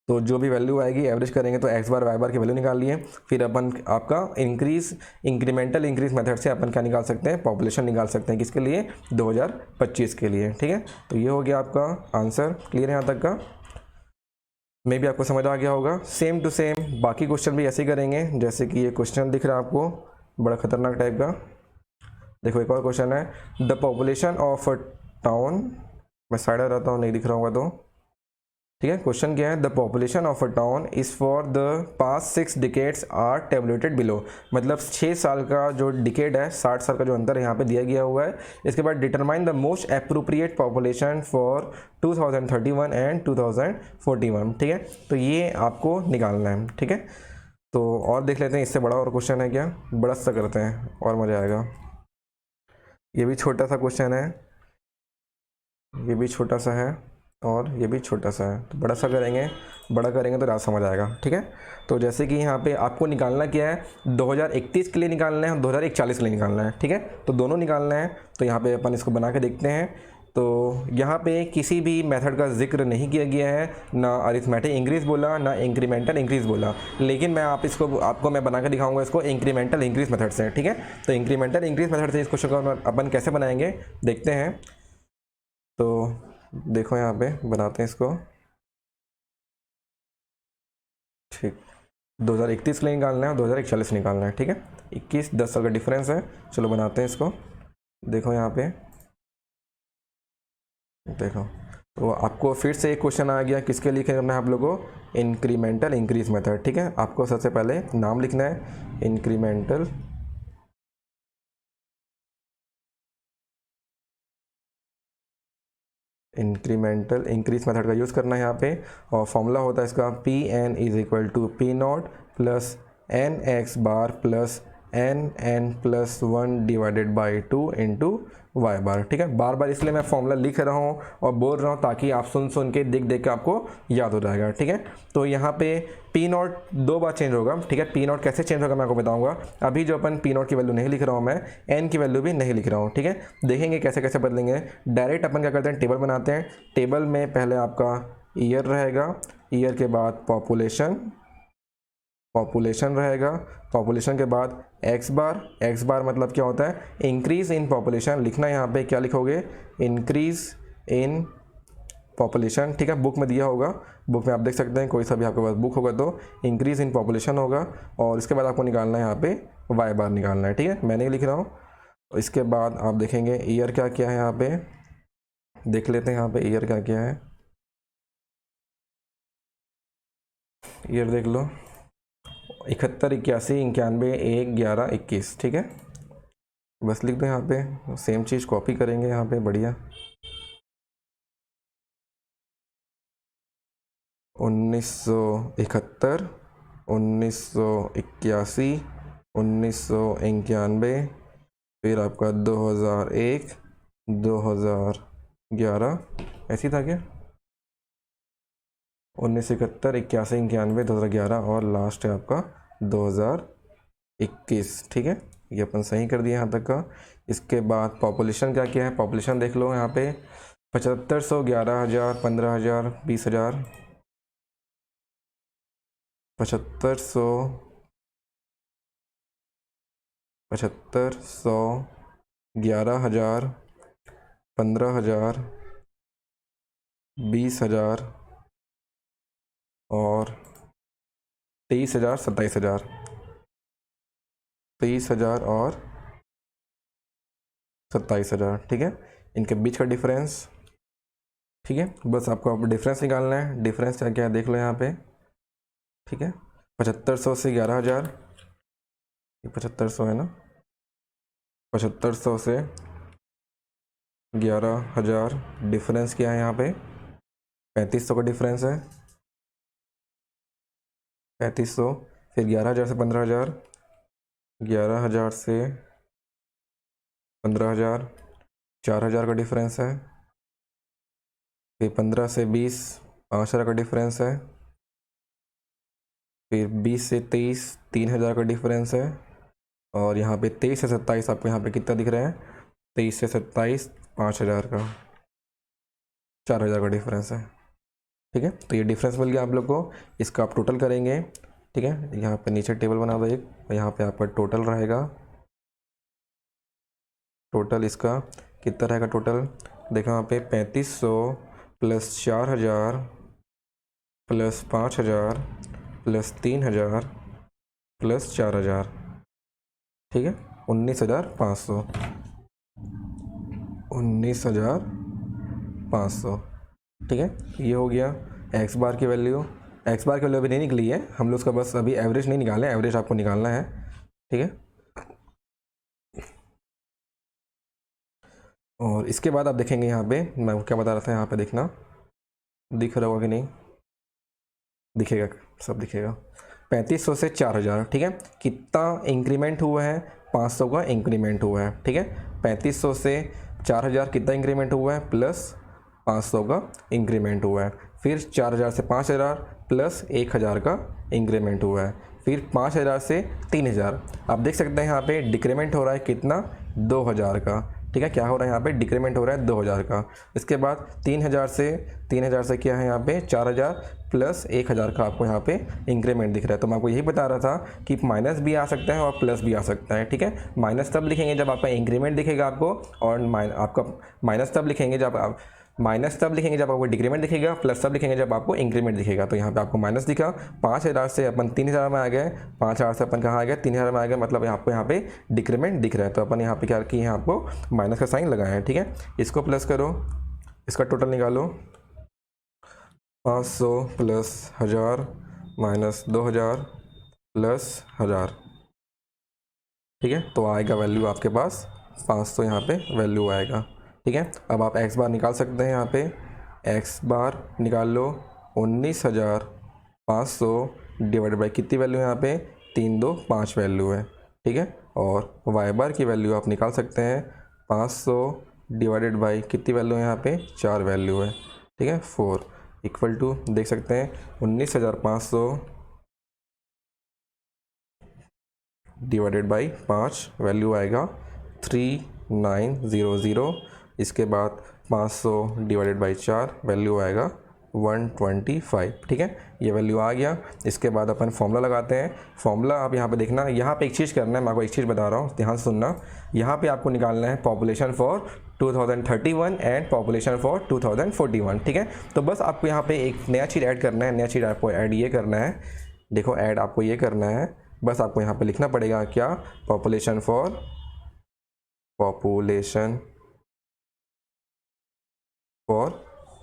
तो जो भी वैल्यू आएगी एवरेज करेंगे तो एक्स बार वाई बार की वैल्यू निकाल लिए। फिर अपन आपका इंक्रीमेंटल इंक्रीज मेथड से अपन क्या निकाल सकते हैं, पॉपुलेशन निकाल सकते हैं, किसके लिए 2025 के लिए। ठीक है, तो ये हो गया आपका आंसर। क्लियर है यहाँ तक का, मे भी आपको समझ आ गया होगा। सेम टू सेम बाकी क्वेश्चन भी ऐसे ही करेंगे। जैसे कि ये क्वेश्चन दिख रहा है आपको बड़ा खतरनाक टाइप का, देखो एक और क्वेश्चन है, the population of a town, मैं साइड आ रहता हूँ नहीं दिख रहा होगा तो, ठीक है, क्वेश्चन क्या है, the population of a town is for the past 6 decades are tabulated below. मतलब 6 साल का जो डिकेड है, 60 साल का जो अंतर यहाँ पे दिया गया हुआ है। इसके बाद determine the most appropriate population for 2031 and 2041। ठीक है, तो ये आपको निकालना है। ठीक है, तो और देख लेते हैं इससे बड़ा और क्वेश्चन है क्या, बड़ा सा करते हैं और मज़ा आएगा। ये भी छोटा सा क्वेश्चन है, ये भी छोटा सा है, और ये भी छोटा सा है। तो बड़ा सा करेंगे, बड़ा करेंगे तो ज़्यादा समझ आएगा। ठीक है, तो जैसे कि यहाँ पे आपको निकालना क्या है, 2031 के लिए निकालना है और 2041 के लिए निकालना है। ठीक है, तो दोनों निकालना है। तो यहाँ पे अपन इसको बना के देखते हैं। तो यहाँ पे किसी भी मेथड का जिक्र नहीं किया गया है, ना अरिथमेटिक इंक्रीज बोला, ना इंक्रीमेंटल इंक्रीज बोला, लेकिन मैं आपको मैं बना के दिखाऊंगा इसको इंक्रीमेंटल इंक्रीज मेथड से। ठीक है, तो इंक्रीमेंटल इंक्रीज मेथड से इस क्वेश्चन को अपन कैसे बनाएंगे देखते हैं। तो देखो यहाँ पे बनाते हैं इसको। ठीक, 2031 के लिए निकालना है, 2041 निकालना है। ठीक है, 21 10 साल का डिफरेंस है। चलो बनाते हैं इसको। देखो यहाँ पे, देखो तो आपको फिर से एक क्वेश्चन आ गया, किसके लिए करना है आप लोगों को, इंक्रीमेंटल इंक्रीज मेथड। ठीक है, आपको सबसे पहले नाम लिखना है इंक्रीमेंटल इंक्रीज मेथड का यूज़ करना है यहाँ पे। और फॉर्मूला होता है इसका P N is equal to P not plus N X bar plus N plus 1 divided by 2 into Y bar. ठीक है, बार बार इसलिए मैं फॉर्मूला लिख रहा हूँ और बोल रहा हूँ ताकि आप सुन के देख के आपको याद हो जाएगा। ठीक है, तो यहाँ पे पी नॉट 2 बार चेंज होगा। ठीक है, पी नॉट कैसे चेंज होगा मैं आपको बताऊंगा। अभी जो अपन पी नॉट की वैल्यू नहीं लिख रहा हूँ मैं, एन की वैल्यू भी नहीं लिख रहा हूँ। ठीक है, देखेंगे कैसे कैसे बदलेंगे। डायरेक्ट अपन क्या करते हैं, टेबल बनाते हैं। टेबल में पहले आपका ईयर रहेगा, ईयर के बाद पॉपुलेशन रहेगा, पॉपुलेशन के बाद एक्स बार मतलब क्या होता है, इंक्रीज इन पॉपुलेशन लिखना है। यहाँ पे क्या लिखोगे, इंक्रीज इन पॉपुलेशन। ठीक है, बुक में दिया होगा, बुक में आप देख सकते हैं, कोई सा भी आपके पास बुक होगा तो इंक्रीज इन पॉपुलेशन होगा। और इसके बाद आपको निकालना है यहाँ पे वाई बार निकालना है। ठीक है, मैं नहीं लिख रहा हूँ। इसके बाद आप देखेंगे ईयर क्या क्या है, यहाँ पे देख लेते हैं। यहाँ पे ईयर क्या क्या है, ईयर देख लो, 71, 81, 91, 1, 11, 21। ठीक है, बस लिख दो यहाँ पे, सेम चीज़ कॉपी करेंगे यहाँ पे, बढ़िया। 1971, 1981, 1991, फिर आपका 2001, 2011, ऐसी था क्या, 1971, 81, 91, 2011 और लास्ट है आपका 2021। ठीक है, ये अपन सही कर दिया यहाँ तक का। इसके बाद पॉपुलेशन क्या क्या है, पॉपुलेशन देख लो यहाँ पे 7500, 11,000, 15,000, 20,000, 7500, 11,000, 15,000, 20,000 और 23,000, 27,000, 23,000 और 27,000। ठीक है, इनके बीच का डिफरेंस। ठीक है, बस आपको अब डिफरेंस निकालना है। डिफरेंस क्या क्या है देख लो यहाँ पे। ठीक है, 7500 से 11,000, 7500 है ना, 7500 से 11,000, डिफरेंस क्या है यहाँ पे, 3500 का डिफरेंस है, 3500। फिर 11,000 से 15,000, 11,000 से 15,000, 4,000 का डिफरेंस है। फिर 15 से 20, 5,000 का डिफरेंस है। फिर 20 से 23, 3,000 का डिफरेंस है। और यहाँ पे 23 से 27 आपको यहाँ पे कितना दिख रहा है, 23 से 27, 5,000 का, 4,000 का डिफरेंस है। ठीक है, तो ये डिफरेंस मिल गया आप लोग को। इसका आप टोटल करेंगे। ठीक है, यहाँ पे नीचे टेबल बना दो एक, यहाँ पे आपका टोटल रहेगा। टोटल इसका कितना रहेगा, टोटल देखो यहाँ पे 3500 प्लस 4,000 प्लस 5,000 प्लस 3,000 प्लस 4,000। ठीक है, 19,500, 19,500। ठीक है, ये हो गया एक्स बार की वैल्यू। एक्स बार की वैल्यू अभी नहीं निकली है, हम लोग उसका बस अभी एवरेज नहीं निकाले, एवरेज आपको निकालना है। ठीक है, और इसके बाद आप देखेंगे यहाँ पे मैं क्या बता रहा था, यहाँ पे देखना दिख रहा होगा कि नहीं, दिखेगा, सब दिखेगा। 3500 से 4,000। ठीक है, कितना इंक्रीमेंट हुआ है, 500 का इंक्रीमेंट हुआ है। ठीक है, 3500 से 4,000 कितना इंक्रीमेंट हुआ है, प्लस 500 का इंक्रीमेंट हुआ है। फिर 4,000 से 5,000 प्लस 1,000 का इंक्रीमेंट हुआ है। फिर 5,000 से 3,000, आप देख सकते हैं यहाँ पे डिक्रीमेंट हो रहा है कितना, 2,000 का। ठीक है, क्या हो रहा है यहाँ पे, डिक्रीमेंट हो रहा है 2,000 का। इसके बाद 3,000 से क्या है यहाँ पे, 4,000 प्लस 1,000 का आपको यहाँ पे इंक्रीमेंट दिख रहा है। तो मैं आपको यही बता रहा था कि माइनस भी आ सकता है और प्लस भी आ सकता है। ठीक है, माइनस तब लिखेंगे जब आपका इंक्रीमेंट दिखेगा आपको, और आपका माइनस तब लिखेंगे जब आपको डिक्रीमेंट दिखेगा, प्लस तब लिखेंगे जब आपको इंक्रीमेंट दिखेगा। तो यहाँ पे आपको माइनस दिखा, 5,000 से अपन 3,000 में आ गए, 5,000 से अपन कहाँ आ गए, 3,000 में आ गए, मतलब आपको यहाँ पे डिक्रीमेंट दिख रहा है। तो अपन यहाँ पे क्या किए हैं, आपको माइनस का साइन लगाया है। ठीक है, इसको प्लस करो, इसका टोटल निकालो, 500 प्लस 1000 माइनस 2000 प्लस 1000, ठीक है। तो आएगा वैल्यू आपके पास 500, यहाँ पे वैल्यू आएगा, ठीक है। अब आप एक्स बार निकाल सकते हैं, यहाँ पे एक्स बार निकाल लो 19,500 डिवाइडेड बाई कितनी वैल्यू है यहाँ पे 325 वैल्यू है, ठीक है। और वाई बार की वैल्यू आप निकाल सकते हैं 500 डिवाइडेड बाई कितनी वैल्यू है यहाँ पे 4 वैल्यू है, ठीक है, 4 इक्वल टू देख सकते हैं 19,500 डिवाइडेड बाई 5 वैल्यू आएगा 3900। इसके बाद 500 डिवाइडेड बाई 4 वैल्यू आएगा 125, ठीक है। ये वैल्यू आ गया। इसके बाद अपन फॉर्मूला लगाते हैं। फॉर्मूला आप यहाँ पे देखना, यहाँ पे एक चीज़ करना है, मैं आपको एक चीज़ बता रहा हूँ, ध्यान से सुनना। यहाँ पे आपको निकालना है population for 2031 and population for 2041, ठीक है। तो बस आपको यहाँ पे एक नया चीज़ ऐड करना है, नया चीज़ आपको ऐड ये करना है, देखो ऐड आपको ये करना है, बस आपको यहाँ पे लिखना पड़ेगा क्या, पॉपुलेशन फॉर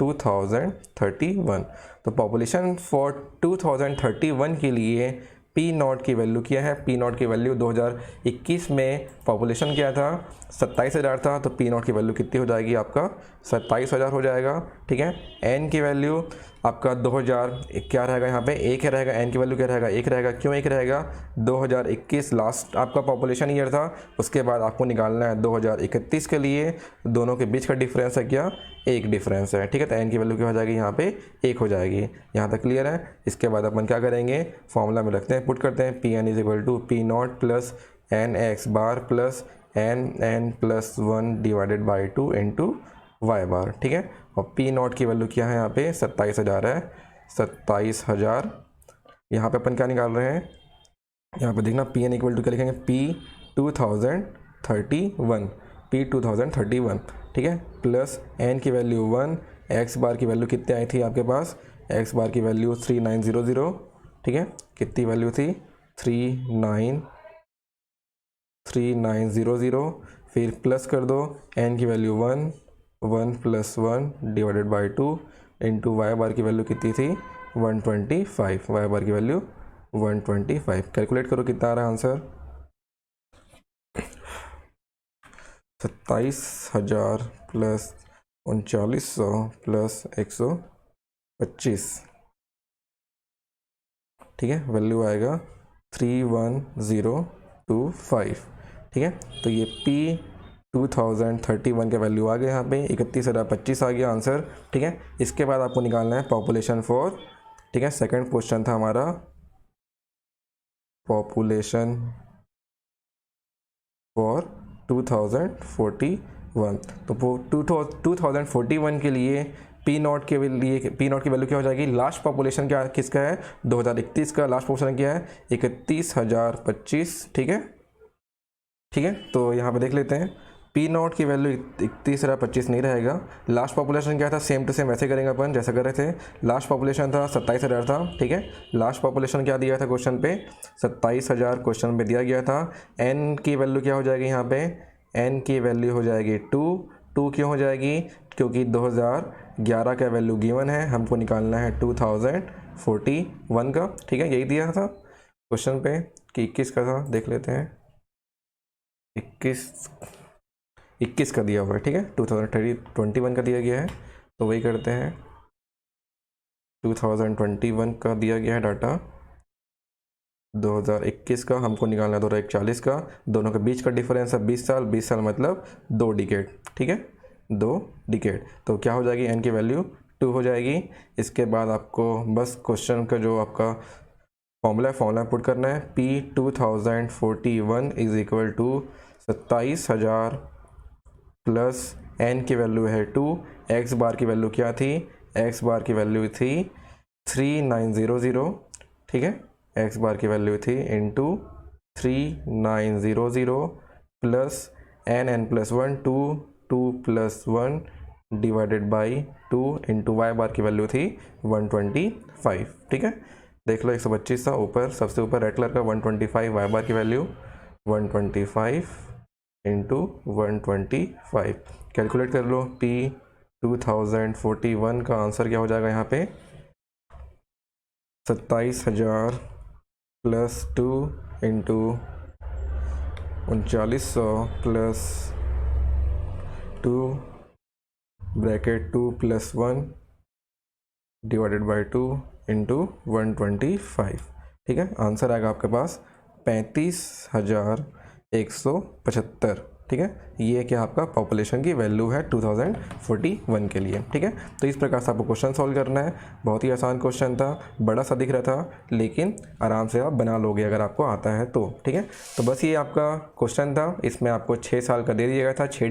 2031। तो पॉपुलेशन फॉर 2031 के लिए पी नॉट की वैल्यू क्या है, पी नॉट की वैल्यू 2021 में पॉपुलेशन क्या था 27,000 था, तो पी नॉट की वैल्यू कितनी हो जाएगी आपका 27,000 हो जाएगा, ठीक है। एन की वैल्यू आपका 2000 क्या रहेगा, यहाँ पे एक रहेगा, एन की वैल्यू क्या रहेगा 1 रहेगा, क्यों 1 रहेगा 2021 लास्ट आपका पॉपुलेशन ईयर था। उसके बाद आपको निकालना है 2031 के लिए, दोनों के बीच का डिफरेंस है क्या, 1 डिफरेंस है, ठीक है। तो एन की वैल्यू क्या हो जाएगी यहाँ पे 1 हो जाएगी। यहाँ तक क्लियर है। इसके बाद अपन क्या करेंगे, फॉर्मूला में रखते हैं, पुट करते हैं P N is equal to P not plus N X bar plus N plus 1 divided by 2 into Y bar, ठीक है। और पी नॉट की वैल्यू क्या है यहाँ पे 27,000 है, 27,000। यहाँ पे अपन क्या निकाल रहे हैं, यहाँ पे देखना पी एन इक्वल टू क्या लिखेंगे, पी 2031, ठीक है, प्लस एन की वैल्यू 1, एक्स बार की वैल्यू कितनी आई थी आपके पास, एक्स बार की वैल्यू 3900, ठीक है। कितनी वैल्यू थी 3900, फिर प्लस कर दो एन की value 1 plus 1 divided by 2 into Y bar की वैल्यू कितनी थी 125, वाई बार की वैल्यू 125। कैलकुलेट करो कितना आ रहा है आंसर, 27,000 प्लस 3900 प्लस 125, ठीक है, वैल्यू आएगा 31025, ठीक है। तो ये P 2031 का वैल्यू आ गया यहाँ पे 31,025 आ गया आंसर, ठीक है। इसके बाद आपको निकालना है पॉपुलेशन फॉर, ठीक है, सेकंड क्वेश्चन था हमारा पॉपुलेशन फॉर 2041। तो 2041 के लिए पी नॉट की वैल्यू क्या हो जाएगी, लास्ट पॉपुलेशन क्या किसका है 2031 का लास्ट पॉपुलेशन क्या है 31,025, ठीक है, ठीक है। तो यहाँ पे देख लेते हैं पी नॉट की वैल्यू 31,025 नहीं रहेगा, लास्ट पॉपुलेशन क्या था सेम टू सेम वैसे करेंगे अपन जैसा कर रहे थे। लास्ट पॉपुलेशन था 27,000 था, ठीक है। लास्ट पॉपुलेशन क्या दिया था क्वेश्चन पे 27,000 क्वेश्चन पे दिया गया था। एन की वैल्यू क्या हो जाएगी यहाँ पे, एन की वैल्यू हो जाएगी 2 क्यों हो जाएगी, क्योंकि 2011 का वैल्यू गिवन है, हमको निकालना है 2041 का, ठीक है। यही दिया था क्वेश्चन पे कि 21 का था, देख लेते हैं 21 का दिया हुआ है, ठीक है। 2021 का दिया गया है, तो वही करते हैं 2021 का दिया गया है डाटा, 2021 का हमको निकालना है 2041 का, दोनों के बीच का डिफरेंस है 20 साल, 20 साल मतलब 2 डिकेड, ठीक है, 2 डिकेड। तो क्या हो जाएगी एन की वैल्यू 2 हो जाएगी। इसके बाद आपको बस क्वेश्चन का जो आपका फॉर्मूला पुट करना है, P 2041 is equal to 27,000 plus n की वैल्यू है 2, एक्स बार की वैल्यू क्या थी, एक्स बार की वैल्यू थी 3900, ठीक है, एक्स बार की वैल्यू थी into 3900 plus N plus 1 2 plus 1 divided by 2 into Y bar की वैल्यू थी 125, ठीक है। देख लो 125 था ऊपर, सबसे ऊपर रेड कलर का 125, वाई बार की वैल्यू 125 इंटू 125। कैलकुलेट कर लो P 2041 का आंसर क्या हो जाएगा यहाँ पे 27,000 plus 2 into 3900 plus 2 bracket 2 + 1 divided by 2 into 125। ठीक है, आंसर आएगा आपके पास 35,175। ठीक है, ये क्या आपका पॉपुलेशन की वैल्यू है 2041 के लिए। ठीक है, तो इस प्रकार से आपको क्वेश्चन सॉल्व करना है। बहुत ही आसान क्वेश्चन था, बड़ा सा दिख रहा था, लेकिन आराम से आप बना लोगे अगर आपको आता है तो। ठीक है, तो बस ये आपका क्वेश्चन था। इसमें आपको 6 साल का दे दिया गया था, 6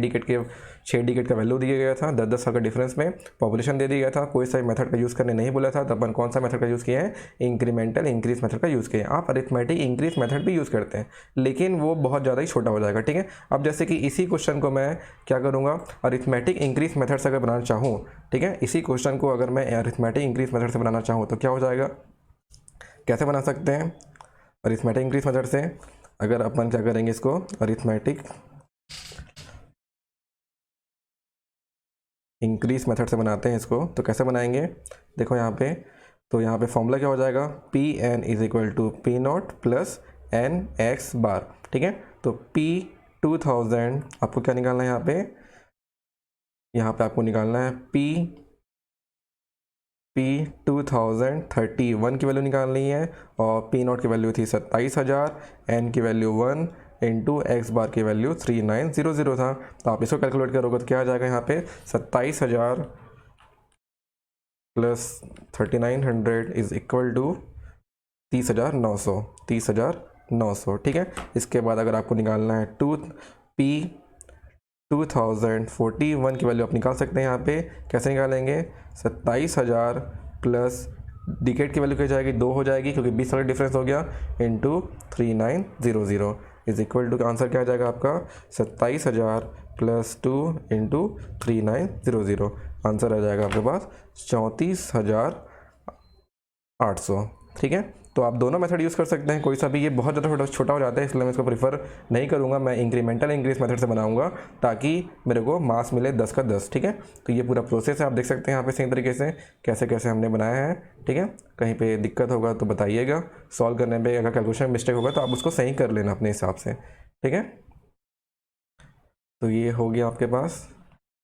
डिकेट का वैल्यू दिया गया था, 10-10 साल का डिफरेंस में पॉपुलेशन दे दिया गया था। कोई सा मेथड का यूज़ करने नहीं बोला था, तो अपन कौन सा मेथड का यूज़ किए हैं? इंक्रीमेंटल इंक्रीज मेथड का यूज़ किए। आप अरिथमेटिक इंक्रीज मेथड भी यूज़ करते हैं, लेकिन वो बहुत ज़्यादा ही छोटा हो जाएगा। ठीक है, अब जैसे कि इसी क्वेश्चन को मैं क्या करूँगा, अरिथमेटिक इंक्रीज मेथड से अगर बनाना चाहूँ, ठीक है, इसी क्वेश्चन को अगर मैं अरिथमेटिक इंक्रीज मेथड से बनाना चाहूँ तो क्या हो जाएगा? कैसे बना सकते हैं अरिथमेटिक इंक्रीज मेथड से? अगर अपन क्या करेंगे, इसको अरिथमेटिक इंक्रीज मेथड से बनाते हैं इसको, तो कैसे बनाएंगे? देखो यहाँ पे, तो यहाँ पे फॉर्मूला क्या हो जाएगा? Pn = P0 + nx बार। ठीक है, तो P2000 आपको क्या निकालना है यहाँ पे आपको निकालना है P2031 की वैल्यू निकालनी है, और P0 की वैल्यू थी 27,000, n की वैल्यू 1 इंटू x बार की वैल्यू 3900 था। तो आप इसको कैलकुलेट करोगे तो क्या आ जाएगा यहाँ पे? 27,000 प्लस 3900 इज इक्वल टू 30,900। ठीक है, इसके बाद अगर आपको निकालना है P2041 की वैल्यू आप निकाल सकते हैं। यहाँ पे कैसे निकालेंगे? 27,000 प्लस डिकेट की वैल्यू क्या जाएगी? 2 हो जाएगी, क्योंकि 20 साल का डिफरेंस हो गया, into 3900 is equal to, answer क्या आ जाएगा आपका? 27,000 प्लस 2 इंटू 3900। आंसर आ जाएगा आपके पास 34,800। ठीक है, तो आप दोनों मेथड यूज़ कर सकते हैं, कोई सा भी। ये बहुत ज़्यादा छोटा हो जाता है, इसलिए मैं इसको प्रीफर नहीं करूँगा। मैं इंक्रीमेंटल इंक्रीज मेथड से बनाऊंगा, ताकि मेरे को मार्क्स मिले 10 का 10। ठीक है, तो ये पूरा प्रोसेस है, आप देख सकते हैं यहाँ पे सही तरीके से कैसे कैसे हमने बनाया है। ठीक है, कहीं पे दिक्कत होगा तो बताइएगा, सॉल्व करने पे अगर कैलकुलेशन में मिस्टेक होगा तो आप उसको सही कर लेना अपने हिसाब से। ठीक है, तो ये हो गया आपके पास।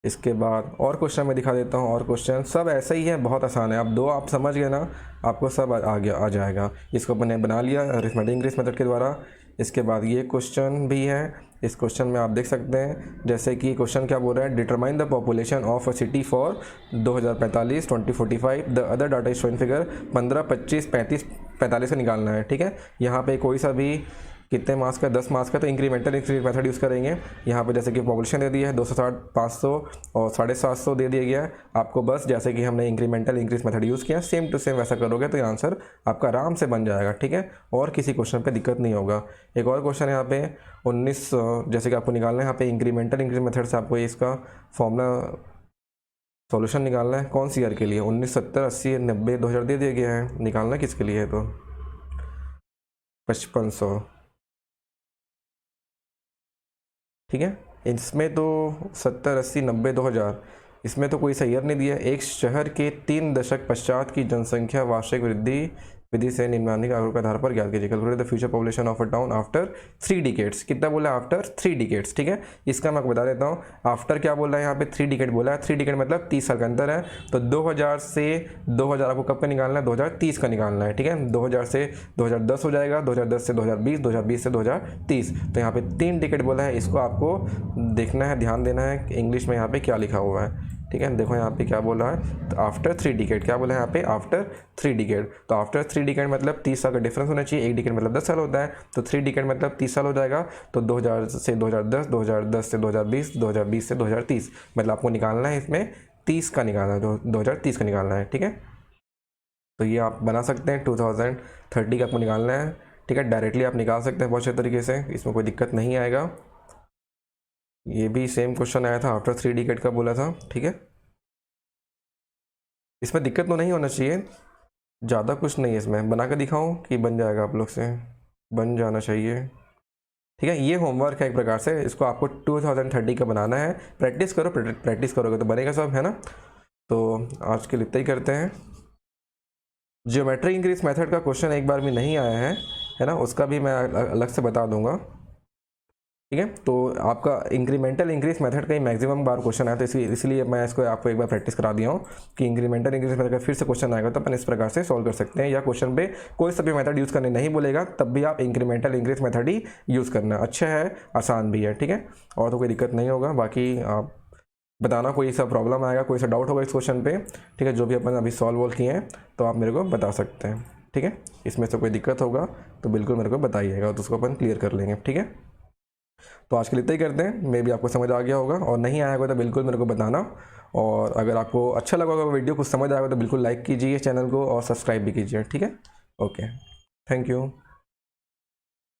इसके बाद और क्वेश्चन मैं दिखा देता हूँ, और क्वेश्चन सब ऐसा ही है, बहुत आसान है। आप समझ गए ना, आपको सब आ जाएगा। इसको मैंने बना लिया अरिथमेटिक इंक्रीज मेथड के द्वारा। इसके बाद ये क्वेश्चन भी है, इस क्वेश्चन में आप देख सकते हैं, जैसे कि क्वेश्चन क्या बोल रहा है? Determine the population of a city for 2045 2045। The other data is showing figure 15 25 35 45 से निकालना है। ठीक है, यहाँ पे कोई सा भी कितने मार्क्स का? 10 मार्क्स का, तो इंक्रीमेंटल इंक्रीज मेथड यूज़ करेंगे। यहाँ पे जैसे कि पॉपुलेशन दे दी है 260, 500 और 750 दे दिया गया है आपको। बस जैसे कि हमने इंक्रीमेंटल इंक्रीज मेथड यूज़ किया, सेम टू सेम वैसा करोगे तो ये आंसर आपका आराम से बन जाएगा। ठीक है, और किसी क्वेश्चन पे दिक्कत नहीं होगा। एक और क्वेश्चन है यहाँ पे 1900, जैसे कि आपको निकालना है यहाँ पे इंक्रीमेंटल इंक्रीज मेथड से आपको इसका फॉर्मूला सॉल्यूशन निकालना है। कौन सी ईयर के लिए? 1970 80 90 2000 दे दिया गया है। निकालना किसके लिए है? तो 5500। ठीक है, इसमें तो 70 80 90 2000, इसमें तो कोई सा ईयर नहीं दिया। एक शहर के 3 दशक पश्चात की जनसंख्या वार्षिक वृद्धि विधि से निम्नलिखित आंकड़ों के आधार पर ज्ञात कीजिए। Calculate the future population of a town after 3 decades. कितना बोला? After 3 decades. ठीक है, इसका मैं आपको बता देता हूँ। आफ्टर क्या बोला है यहाँ पे? 3 डिकेड बोला है। 3 डिकेड मतलब 30 साल का अंतर है। तो 2000 से 2000 आपको कब का निकालना है? 2030 का निकालना है। ठीक है, 2000 से 2010 हो जाएगा, 2010 से 2020, 2020 से 2030। तो यहाँ पे 3 डिकेड बोला है, इसको आपको देखना है, ध्यान देना है इंग्लिश में यहाँ पे क्या लिखा हुआ है। ठीक है, देखो यहाँ पे क्या बोला है? तो आफ्टर 3 डिकेड, क्या बोला है यहाँ पे? After 3 decade. तो आफ्टर 3 डिकेड मतलब 30 साल का डिफरेंस होना चाहिए। 1 डिकेड मतलब 10 साल होता है, तो 3 डिकेड मतलब 30 साल हो जाएगा। तो 2000 से 2010, 2010 से 2020, 2020 से 2030, मतलब आपको निकालना है इसमें 30 का निकालना है, 2030 का निकालना है। ठीक है, तो ये आप बना सकते हैं। 2030 का आपको निकालना है। ठीक है, डायरेक्टली आप निकाल सकते हैं बहुत अच्छे तरीके से, इसमें कोई दिक्कत नहीं आएगा। ये भी सेम क्वेश्चन आया था, आफ्टर 3 डिकेड का बोला था। ठीक है, इसमें दिक्कत तो नहीं होना चाहिए, ज़्यादा कुछ नहीं है इसमें। बना के दिखाऊं कि बन जाएगा? आप लोग से बन जाना चाहिए। ठीक है, ये होमवर्क है एक प्रकार से, इसको आपको 2030 का बनाना है। प्रैक्टिस करो, प्रैक्टिस करोगे तो बनेगा सब, है ना। तो आज के लिए इतना ही करते हैं। ज्योमेट्री इंक्रीज मेथड का क्वेश्चन एक बार भी नहीं आया है ना, उसका भी मैं अलग से बता दूंगा, ठीक है। तो आपका इंक्रीमेंटल इंक्रीज मेथड का ही मैक्सिमम बार क्वेश्चन आया, तो इसलिए मैं इसको आपको एक बार प्रैक्टिस करा दिया हूँ कि इंक्रीमेंटल इंक्रीज मेथड का फिर से क्वेश्चन आएगा तो अपन इस प्रकार से सॉल्व कर सकते हैं, या क्वेश्चन पे कोई सा भी मेथड यूज़ करने नहीं बोलेगा तब भी आप इंक्रीमेंटल इंक्रीज मेथड ही यूज़ करना, अच्छा है, आसान भी है, ठीक है। और तो कोई दिक्कत नहीं होगा। बाकी आप बताना कोई सा प्रॉब्लम आएगा, कोई सा डाउट होगा इस क्वेश्चन पे, ठीक है, जो भी अपन अभी सॉल्व किए हैं तो आप मेरे को बता सकते हैं, ठीक है। इसमें से कोई दिक्कत होगा तो बिल्कुल मेरे को बताइएगा, तो उसको अपन क्लियर कर लेंगे, ठीक है। तो आज के लिए इतना ही करते हैं, मे भी आपको समझ आ गया होगा, और नहीं आया होगा तो बिल्कुल मेरे को बताना। और अगर आपको अच्छा लगा होगा वीडियो, कुछ समझ आएगा तो बिल्कुल लाइक कीजिए चैनल को और सब्सक्राइब भी कीजिए, ठीक है। Okay, thank you.